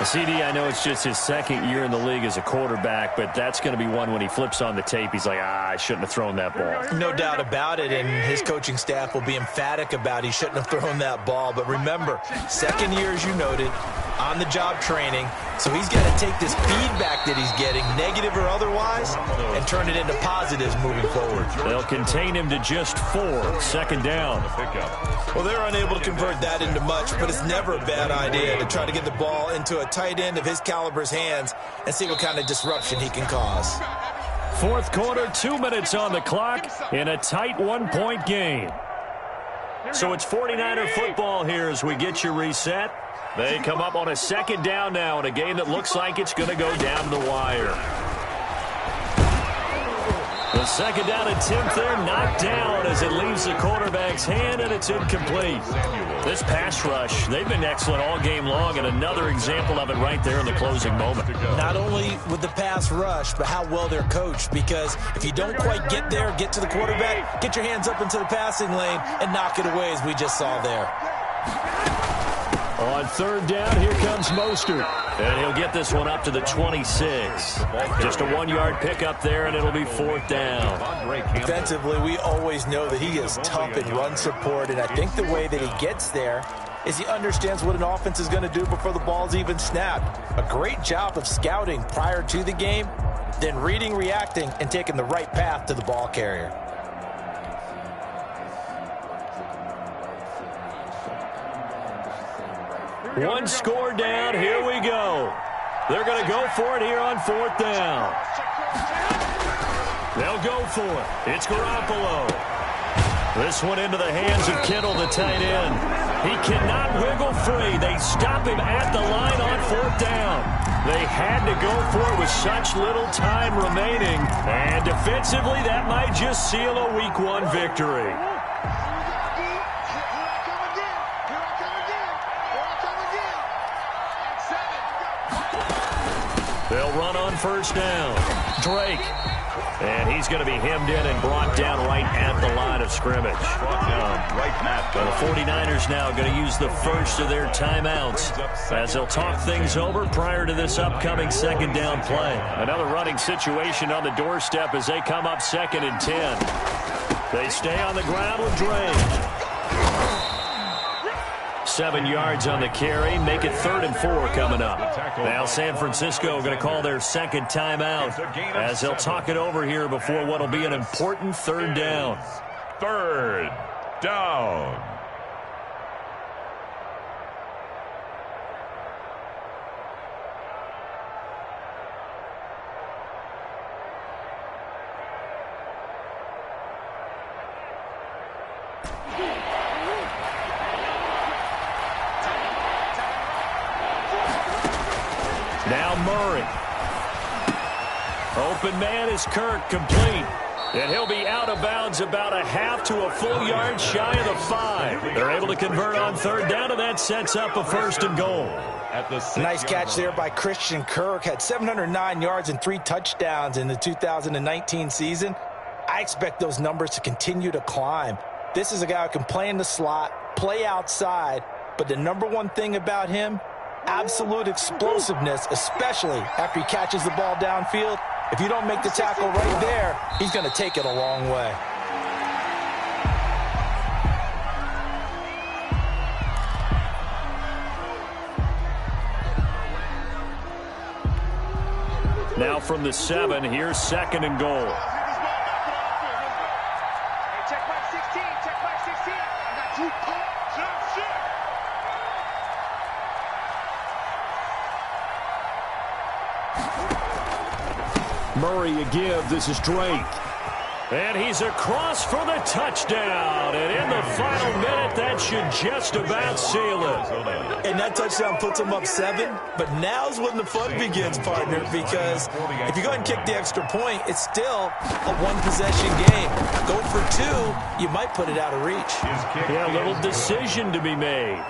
CD, I know it's just his 2nd year in the league as a quarterback, but that's going to be one when he flips on the tape. He's like, I shouldn't have thrown that ball. No doubt about it, and his coaching staff will be emphatic about he shouldn't have thrown that ball. But remember, 2nd year, as you noted, on-the-job training. So he's got to take this feedback that he's getting, negative or otherwise, and turn it into positives moving forward. They'll contain him to just 4. 2nd down. Well, they're unable to convert that into much, but it's never a bad idea to try to get the ball into a tight end of his caliber's hands and see what kind of disruption he can cause. 4th quarter, 2 minutes on the clock in a tight 1-point game. So it's 49er football here as we get you reset. They come up on a 2nd down now in a game that looks like it's going to go down the wire. The 2nd down attempt there knocked down as it leaves the quarterback's hand, and it's incomplete. This pass rush, they've been excellent all game long, and another example of it right there in the closing moment. Not only with the pass rush, but how well they're coached, because if you don't quite get there, get to the quarterback, get your hands up into the passing lane and knock it away as we just saw there. On 3rd down, here comes Mostert. And he'll get this one up to the 26. Just a 1-yard pickup there, and it'll be 4th down. Defensively, we always know that he is tough in run support, and I think the way that he gets there is he understands what an offense is going to do before the ball's even snapped. A great job of scouting prior to the game, then reading, reacting, and taking the right path to the ball carrier. One score down. Here we go. They're going to go for it here on 4th down. They'll go for it. It's Garoppolo. This one into the hands of Kittle, the tight end. He cannot wiggle free. They stop him at the line on 4th down. They had to go for it with such little time remaining. And defensively, that might just seal a Week 1 victory. They'll run on 1st down. Drake. And he's going to be hemmed in and brought down right at the line of scrimmage. The 49ers now going to use the first of their timeouts as they'll talk things over prior to this upcoming second down play. Another running situation on the doorstep as they come up 2nd and 10. They stay on the ground with Drake. 7 yards on the carry. Make it 3rd and 4 coming up. Now San Francisco going to call their second timeout as they'll talk it over here before what will be an important 3rd down. 3rd down. Now Murray. Open man is Kirk, complete. And he'll be out of bounds about a half to a full yard shy of the 5. They're able to convert on 3rd down, and that sets up a 1st and goal. Nice catch there by Christian Kirk. Had 709 yards and 3 touchdowns in the 2019 season. I expect those numbers to continue to climb. This is a guy who can play in the slot, play outside, but the number one thing about him, absolute explosiveness, especially after he catches the ball downfield. If you don't make the tackle right there, he's going to take it a long way. Now from the 7, here's 2nd and goal. Check back 16. Check back 16. I got you. Jump shit. Murray a give. This is Drake. And he's across for the touchdown. And in the final minute, that should just about seal it. And that touchdown puts him up 7. But now's when the fun begins, partner, because if you go ahead and kick the extra point, it's still a one-possession game. Go for 2, you might put it out of reach. Yeah, a little decision to be made.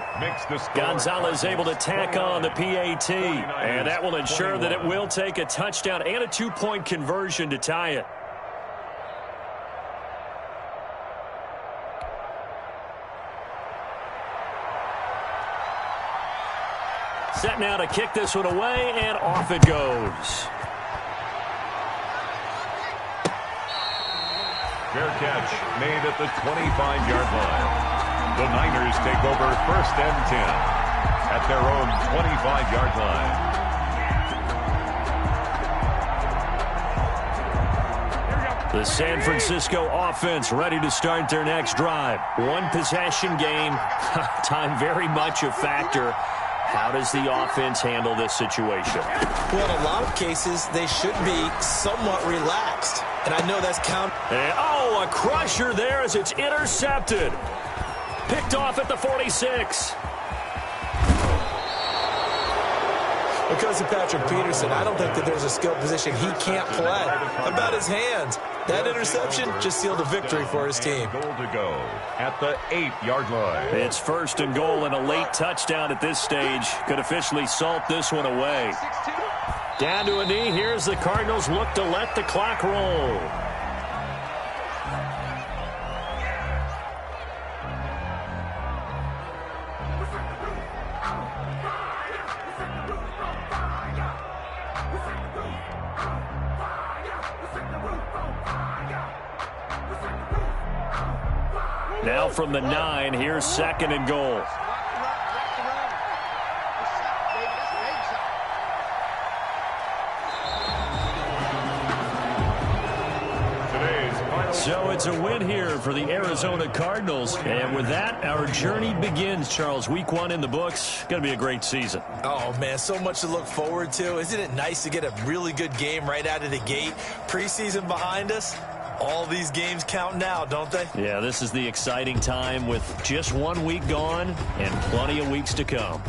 Gonzalez able to tack on the PAT. And that will ensure that it will take a touchdown and a 2-point conversion to tie it. Set now to kick this one away, and off it goes. Fair catch made at the 25-yard line. The Niners take over 1st and 10 at their own 25-yard line. The San Francisco offense ready to start their next drive. One possession game. Time very much a factor. How does the offense handle this situation? Well, in a lot of cases, they should be somewhat relaxed. And I know that's a crusher there as it's intercepted. Picked off at the 46. Because of Patrick Peterson, I don't think that there's a skill position he can't play. How about his hands? That interception just sealed a victory for his team. Goal to go at the 8-yard line. It's 1st and goal, and a late touchdown at this stage could officially salt this one away. Down to a knee. Here's the Cardinals look to let the clock roll. Now from the 9, here's 2nd and goal. So it's a win here for the Arizona Cardinals. And with that, our journey begins, Charles. Week 1 in the books. Going to be a great season. Oh, man, so much to look forward to. Isn't it nice to get a really good game right out of the gate? Preseason behind us. All these games count now, don't they? Yeah, this is the exciting time with just 1 week gone and plenty of weeks to come.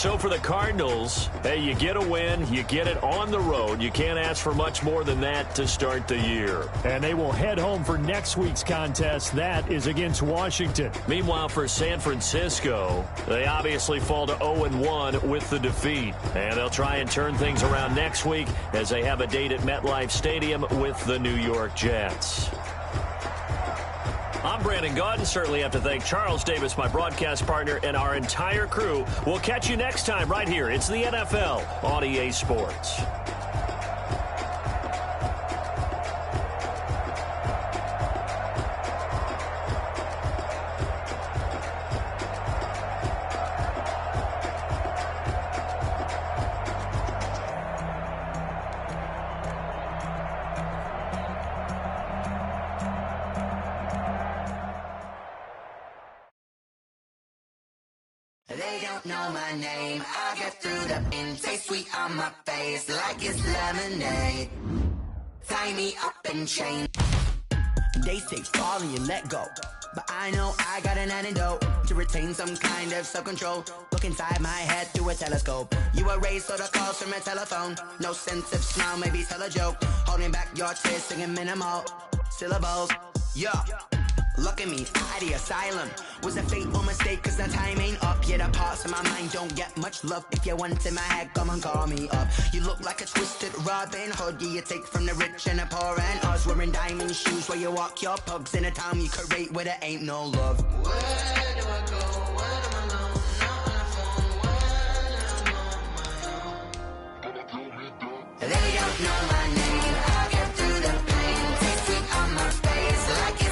So for the Cardinals, hey, you get a win, you get it on the road. You can't ask for much more than that to start the year. And they will head home for next week's contest. That is against Washington. Meanwhile, for San Francisco, they obviously fall to 0-1 with the defeat. And they'll try and turn things around next week as they have a date at MetLife Stadium with the New York Jets. I'm Brandon Gaudin. Certainly have to thank Charles Davis, my broadcast partner, and our entire crew. We'll catch you next time right here. It's the NFL on EA Sports. They don't know my name. I get through the pain. Taste sweet on my face like it's lemonade. Tie me up in chain. They say fall and you let go, but I know I got an antidote to retain some kind of self-control. Look inside my head through a telescope. You erase all the calls from a telephone. No sense of smile, maybe tell a joke. Holding back your tears, singing minimal syllables. Yeah. Look at me, out the asylum. Was a fateful mistake, cause the time ain't up. Yet the parts of my mind don't get much love. If you want in my head, come and call me up. You look like a twisted Robin Hood. Yeah, you take from the rich and the poor and us. Wearing diamond shoes where you walk your pugs. In a town you create where there ain't no love. Where do I go? Where am I alone? Not on the phone, when I'm on my own. They don't know my name. I get through the pain. Taste sweet on my face like it's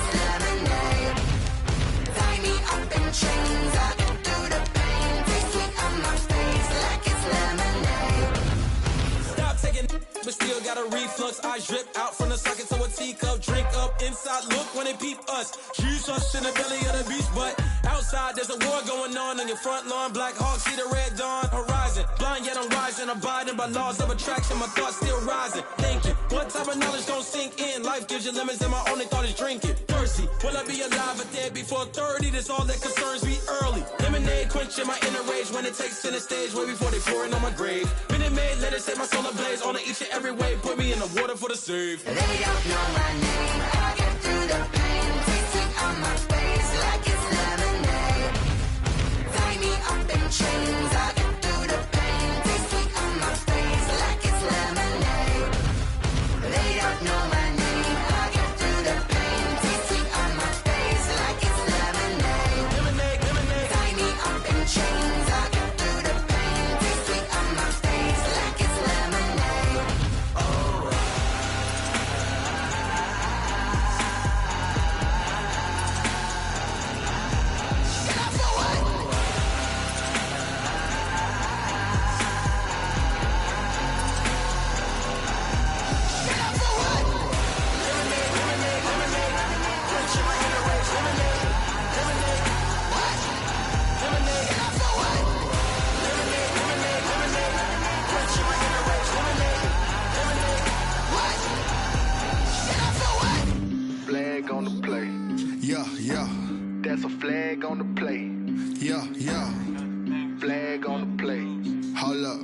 chains, I get through the pain. Taste sweet on my face like it's lemonade. Stop taking, but still got a reflux. I drip out from the socket to a teacup. Drink up inside, look when they peep us. Huge us in the belly of the beach, but outside there's a war going on your front lawn. Black Hawk see the red dawn horizon. Blind yet I'm rising, abiding by laws of attraction. My thoughts still rising. Thinking, what type of knowledge don't sink in? Life gives you lemons and my only thought is drinking. Thirsty, will I be alive or dead before 30? That's all that concerns me early. Lemonade quenching my inner rage when it takes center stage way before they pour it on my grave. Minute Maid, let it set my soul ablaze. On each and every way, put me in the water for the save. They don't know my name. I get through the pain. Taste sweet on my face like it's lemonade. Tie me up in chains. I get through the pain. Taste sweet on my face like it's lemonade. They don't know my name. I get through the pain. Taste sweet on my face like it's lemonade. Lemonade. Tie me up in chains. I get through the pain. Taste sweet on my face like it's lemonade. Oh. Flag on the play. Yeah, yeah. That's a flag on the play. Yeah, yeah. Flag on the play. Hold up.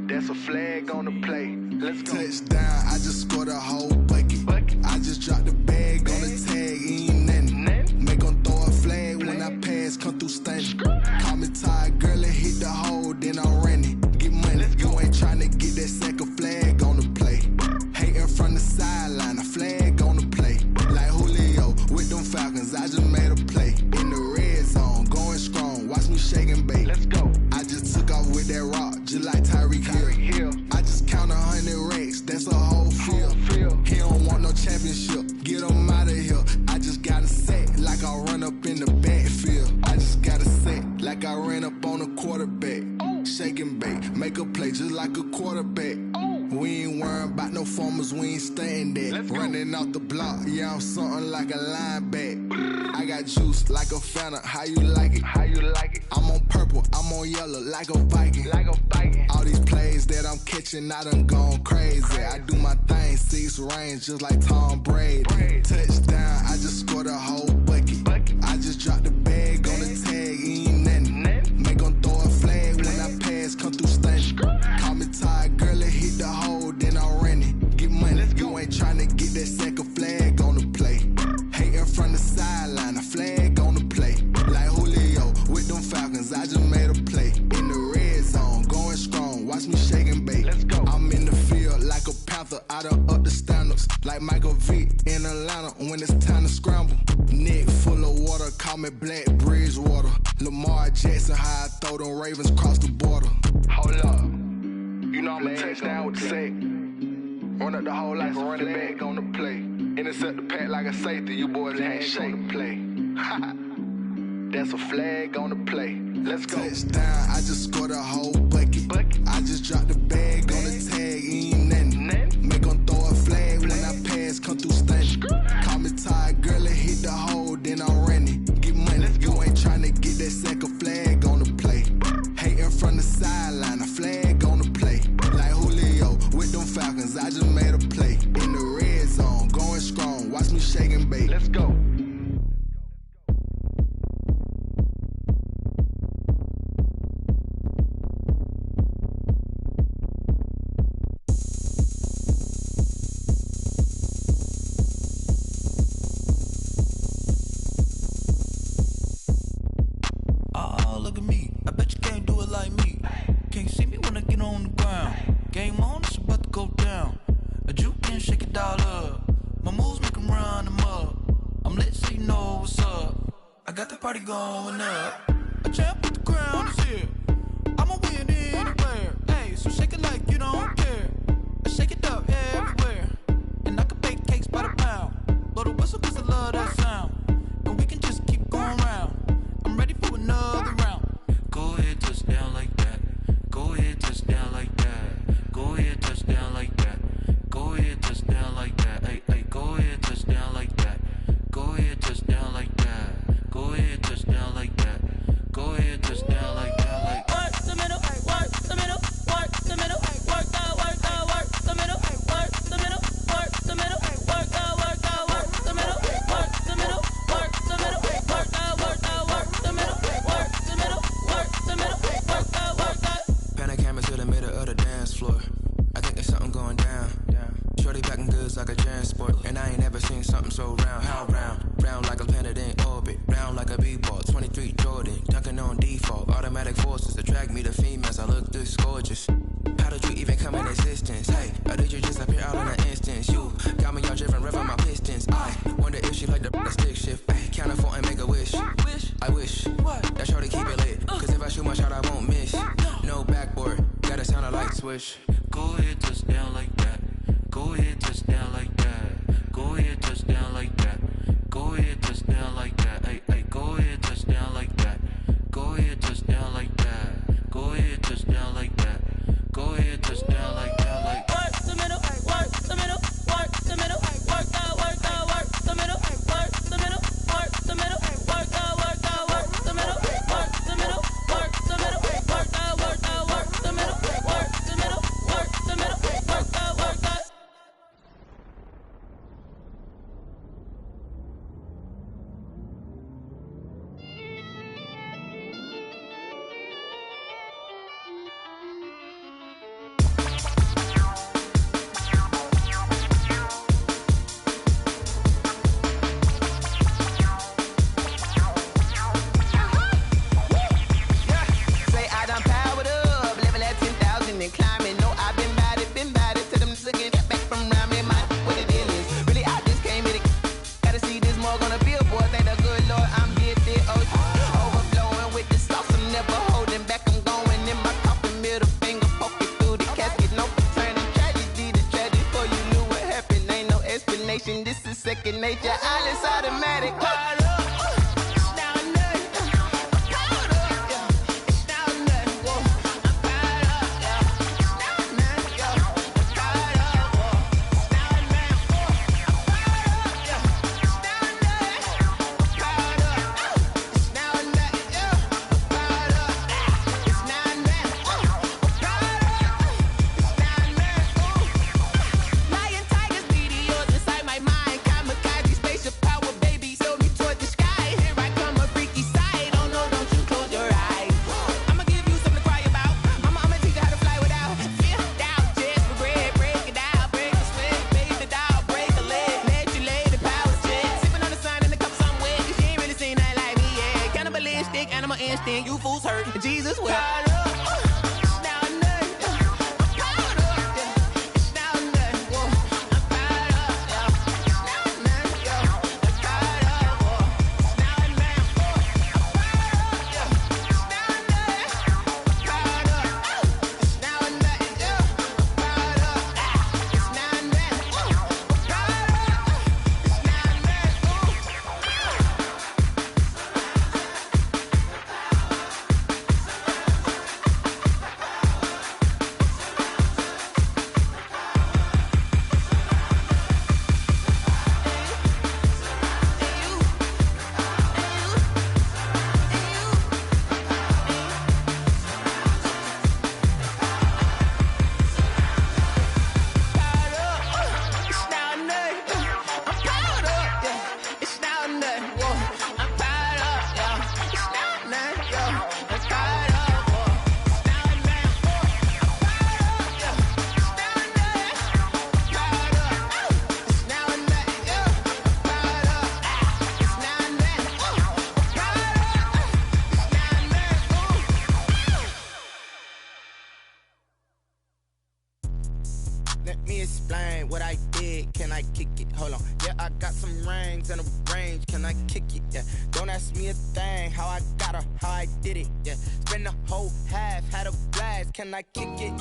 That's a flag on the play. Let's go. Touchdown, I just scored a whole bucket. I just dropped the bag on the tag, ain't nothing. Make 'em throw a flag when I pass, come through stunning. Call me tired, girl, and hit the hole, then I'm running. Get money, you ain't tryna get that second flag on the play. Hating from the sideline, a flag on the play. Like Julio with them Falcons, I just made a play. In the red zone, going strong, watch me shake and bake. Let's go. I just took off with that rock, just like Tyreek Hill. I just count 100 racks, that's a whole field. He don't want no championship, get him out of here. I just got a set, like I run up in the backfield. I just got a set, like I ran up on a quarterback. Shake and bake, make a play just like a quarterback. We ain't worrying about no formers, we ain't staying there. Running off the block, yeah, I'm something like a linebacker. I got juice like a Fanta, how you like it? How you like it? I'm on purple, I'm on yellow, like a Viking. Like a Viking. All these plays that I'm catching, I done gone crazy. I do my thing, 6 range, just like Tom Brady. Touchdown, I just scored a whole bucket. I just dropped the bag on the tag, ain't nothing. Make 'em throw a flag when I pass. Bridgewater. Lamar Jackson, how I throw them Ravens across the border. Hold up. You know I'm a touchdown with the sack. Run up the hole like a running back on the play. Intercept the pack like a safety. You boys can't shake the play. That's a flag on the play. Let's go. Touchdown, I just scored a whole bucket. I just dropped the bag on the tag, ain't nothing. Make them throw a flag when I pass, come through stunning. Call me tired, girl, and hit the hole, then I'm running. Get money, you ain't tryna get that second flag on the play. Hating from the sideline, a flag on the play. Like Julio with them Falcons, I just made a play. In the red zone, going strong, watch me shake and bake. Let's go. Party going up. A champ with the crown is here. I'ma win anywhere. Hey, so shake it like you don't care. I shake it up everywhere. And I can bake cakes by the pound. Blow the whistle cause I love that sound. And we can just keep going round. I'm ready for another round. Go ahead, touch down like that. Go ahead, touch down like that. Go ahead, touch down like that. Go ahead, touch down like that. Hey, hey, go ahead, touch down like that. Go ahead, touch down like that. Go ahead, touch down like that. Go ahead, touch down like that. Like work the middle, work the middle, work the middle, work the middle, work the middle, work the middle, work the middle, work the middle, work the middle, work the middle, work the middle, work the middle, work the middle, work the middle, work the. Pan a camera to the middle of the dance floor. I think there's something going down. Shorty packing goods like a transport, and I ain't never seen something so round. How round? Round like a planet in orbit, round like a b-ball. 23 Jordan, dunking on default. Automatic forces attract me to females. I look this gorgeous. How did you even come in existence? Hey, or did you just appear out in an instance? You got me all driven, revving my pistons. I wonder if she like the stick shift. Ay, count a four and make a wish. I wish that shorty keep it lit. Cause if I shoot my shot, I won't miss. No backboard, gotta sound a light switch. Go ahead, touch down like that. Go ahead, touch down like that. Go ahead, touch down like that. Go ahead, touch down like that. Hey, hey, go ahead, touch down like that. Go ahead, touch down like that. Go ahead, touch down like that. Go ahead, touch down like that. Like work the middle, work the middle, work the middle, work the middle, work the middle, work the middle, work the middle, work the middle, work the middle, work the middle, work the middle, work the middle, work the middle, work the middle, work the middle, work the. This is second nature, all is automatic. Instinct, you fools hurt. Jesus will. me explain what I did. Can I kick it? Hold on. Yeah, I got some rings and a range. Can I kick it? Yeah. Don't ask me a thing. How I got her, how I did it. Yeah. Spend the whole half, had a blast. Can I kick it?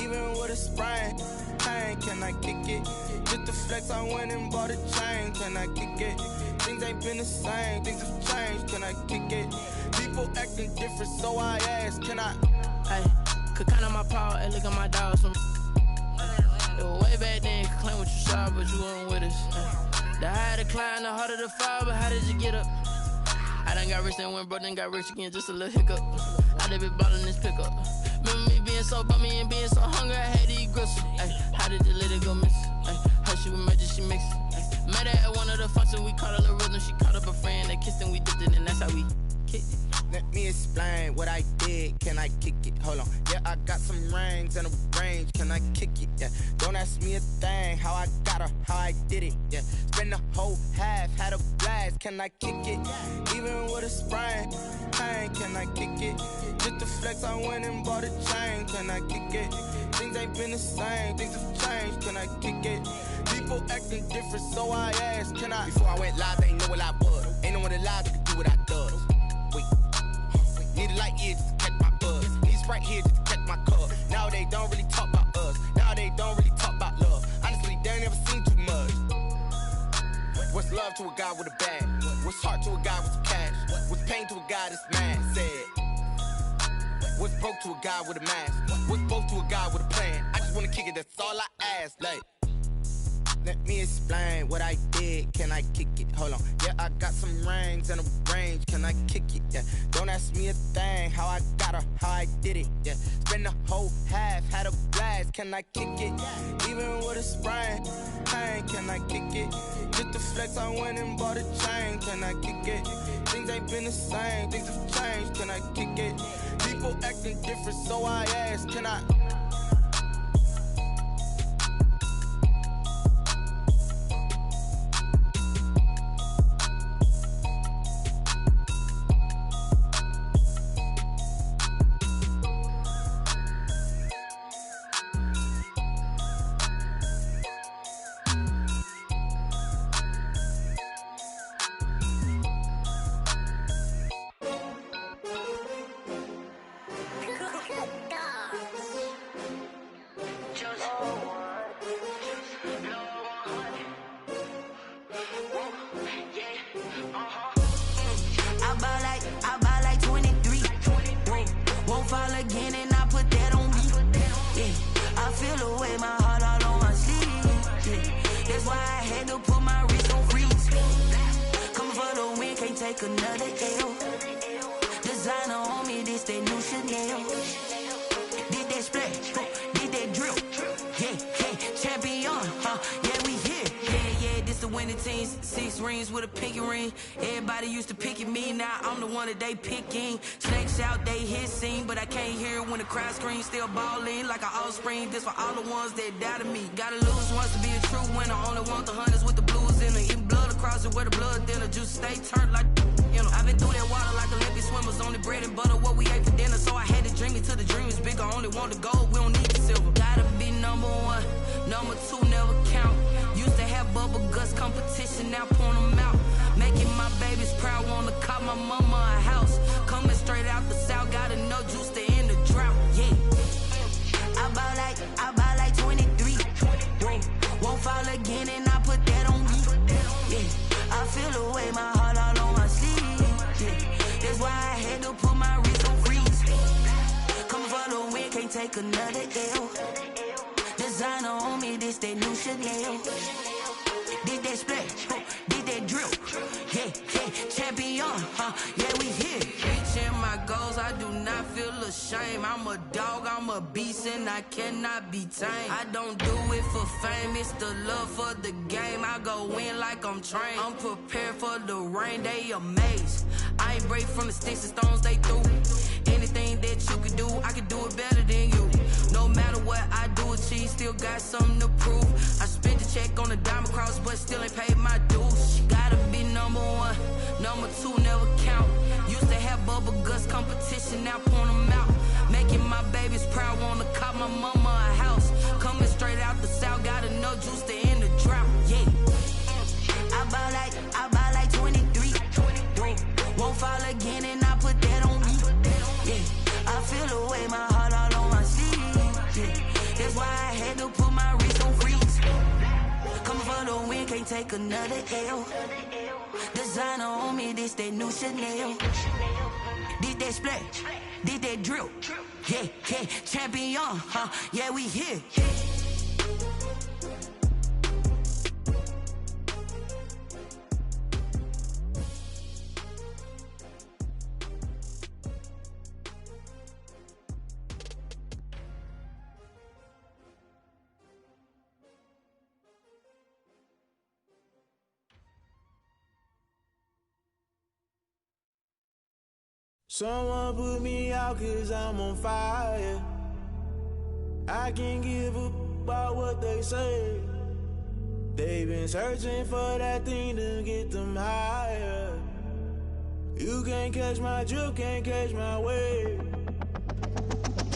Even with a sprain, pain. Can I kick it? Just to flex, I went and bought a chain. Can I kick it? Things ain't been the same. Things have changed. Can I kick it? People acting different, so I ask. Can I? Hey, could count on my power and look at my dogs from. It was way back then, could claim what you saw, but you weren't with us. The higher the climb, the harder the fall, but how did you get up? I done got rich and went broke, then got rich again, just a little hiccup. I done been ballin' this pickup. Remember me being so bummy and being so hungry, I had to eat gristle. Ay, how did you let it go miss? Ay, how she was magic, she mixed. Met her at one of the functions, we caught a little rhythm. She caught up a friend, they kissed and we dipped it, and that's how we kicked it. Let me explain what I did. Can I kick it? Hold on. Yeah, I got some rings and a range. Can I kick it? Yeah. Don't ask me a thing. How I got her, how I did it. Yeah. Spend the whole half, had a blast. Can I kick it? Even with a sprain, pain. Can I kick it? Just to flex, I went and bought a chain. Can I kick it? Things ain't been the same. Things have changed. Can I kick it? People acting different, so I asked. Can I? Before I went live, they ain't know what I was. Ain't no one alive that could do what I does. Wait. Need a light here just to catch my buzz. Need Sprite here just to catch my cup. Now they don't really talk about us. Now they don't really talk about love. Honestly, they ain't never seen too much. What's love to a guy with a bag? What's heart to a guy with some cash? What's pain to a guy that's mad? Said. What's broke to a guy with a mask? What's both to a guy with a plan? I just wanna kick it, that's all I ask. Like, let me explain what I did. Can I kick it? Hold on. Yeah, I got some rings and a range. Can I kick it? Yeah. Don't ask me a thing. How I got her, how I did it. Yeah. Spend the whole half, had a blast. Can I kick it? Even with a sprain, pain. Can I kick it? Just to flex, I went and bought a chain. Can I kick it? Things ain't been the same. Things have changed. Can I kick it? People acting different, so I ask. Can I? They picking snakes out, they hissing, but I can't hear it when the crowd screams. Still balling like an offspring. This for all the ones that doubted me. Gotta lose once to be a true winner. Only want the hunters with the blues in it. Eating blood across it where the blood thinner. Juice stay turned like you know. I've been through that water like Olympic swimmers. Only bread and butter what we ate for dinner. So I had to dream it till the dream is bigger. Only want the gold, we don't need the silver. Gotta be number one, number two never count. Used to have bubble guts competition, now point them out. Making my babies proud, wanna call my mama a house. Coming straight out the south, gotta know juice to end the drought. Yeah. I buy like 23. Won't fall again and I put that on me. Yeah. I feel the way, my heart all on my sleeve. Yeah. That's why I had to put my wrist on freeze. Coming for the win, can't take another L. Designer on me, this that new Chanel. Did that splash, did that drill. Yeah, champion, yeah, we here. Reaching my goals, I do not feel ashamed. I'm a dog, I'm a beast, and I cannot be tamed. I don't do it for fame, it's the love for the game. I go in like I'm trained. I'm prepared for the rain, they amazed. I ain't break from the sticks and stones they threw. Anything that you could do, I could do it better than you. No matter what I do, achieve, still got something to prove. I spent the check on the diamond cross, but still ain't paid my dues. Gotta be number one, number two never count. Used to have bubble guts competition, now point them out. Making my babies proud, wanna call my mama a house. Coming straight out the south, gotta take another L. Designer on me, this that new Chanel. This that splash, this that drip. Yeah, yeah, champion, huh? Yeah, we here. Someone put me out 'cause I'm on fire. I can't give a about what they say. They've been searching for that thing to get them higher. You can't catch my drift, can't catch my wave.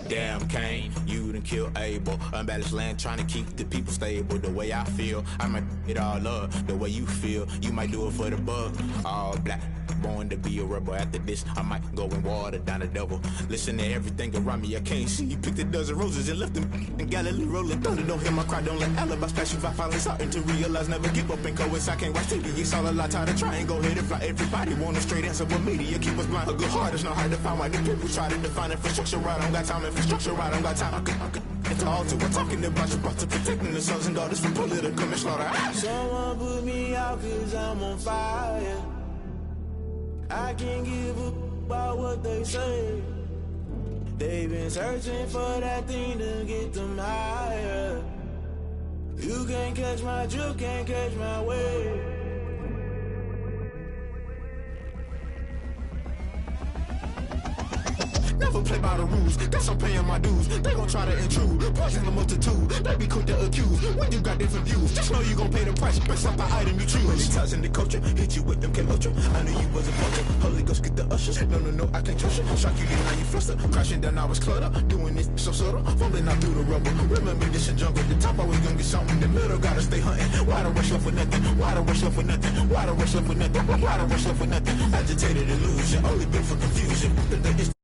Damn Kane, you done killed Abel. Unbalanced land trying to keep the people stable. The way I feel, I might it all up. The way you feel, you might do it for the bug. All black, born to be a rebel. After this, I might go and water down the devil. Listen to everything around me, I can't see. Picked a dozen roses and left them in Galilee rolling thunder. Don't hear my cry, don't let alibis pass you. I finally starting to realize, never give up and coincide. I can't watch TV, it's all a lot. Tired of trying, go ahead and fly. Everybody want a straight answer, but media keep us blind. A good heart is not hard to find. Why the people try to define infrastructure right? I don't got time, infrastructure right, I don't got time. I could it's all to we're talking about you, about to protecting the sons and daughters from political and slaughter. Someone put me out 'cause I'm on fire. I can't give a about what they say. They've been searching for that thing to get them higher. You can't catch my drift, can't catch my wave. Never play by the rules, guess I'm paying my dues. They gon' try to intrude, poison the multitude. They be quick to accuse, when you got different views. Just know you gon' pay the price, based off the item you choose. Many times in the culture, hit you with them K-Ultra. I knew you was a vulture, Holy Ghost get the ushers. No, I can't trust you. Shock you, then now you fluster. Crashing down, I was cluttered. Doing this so subtle, fumbling out through the rubble. Remember this a jungle, the top always gonna get something. In the middle, gotta stay hunting. Why the rush left for nothing? Why the rush left for nothing? Why the rush left for nothing? Why the rush left for nothing? Agitated illusion, only built for confusion.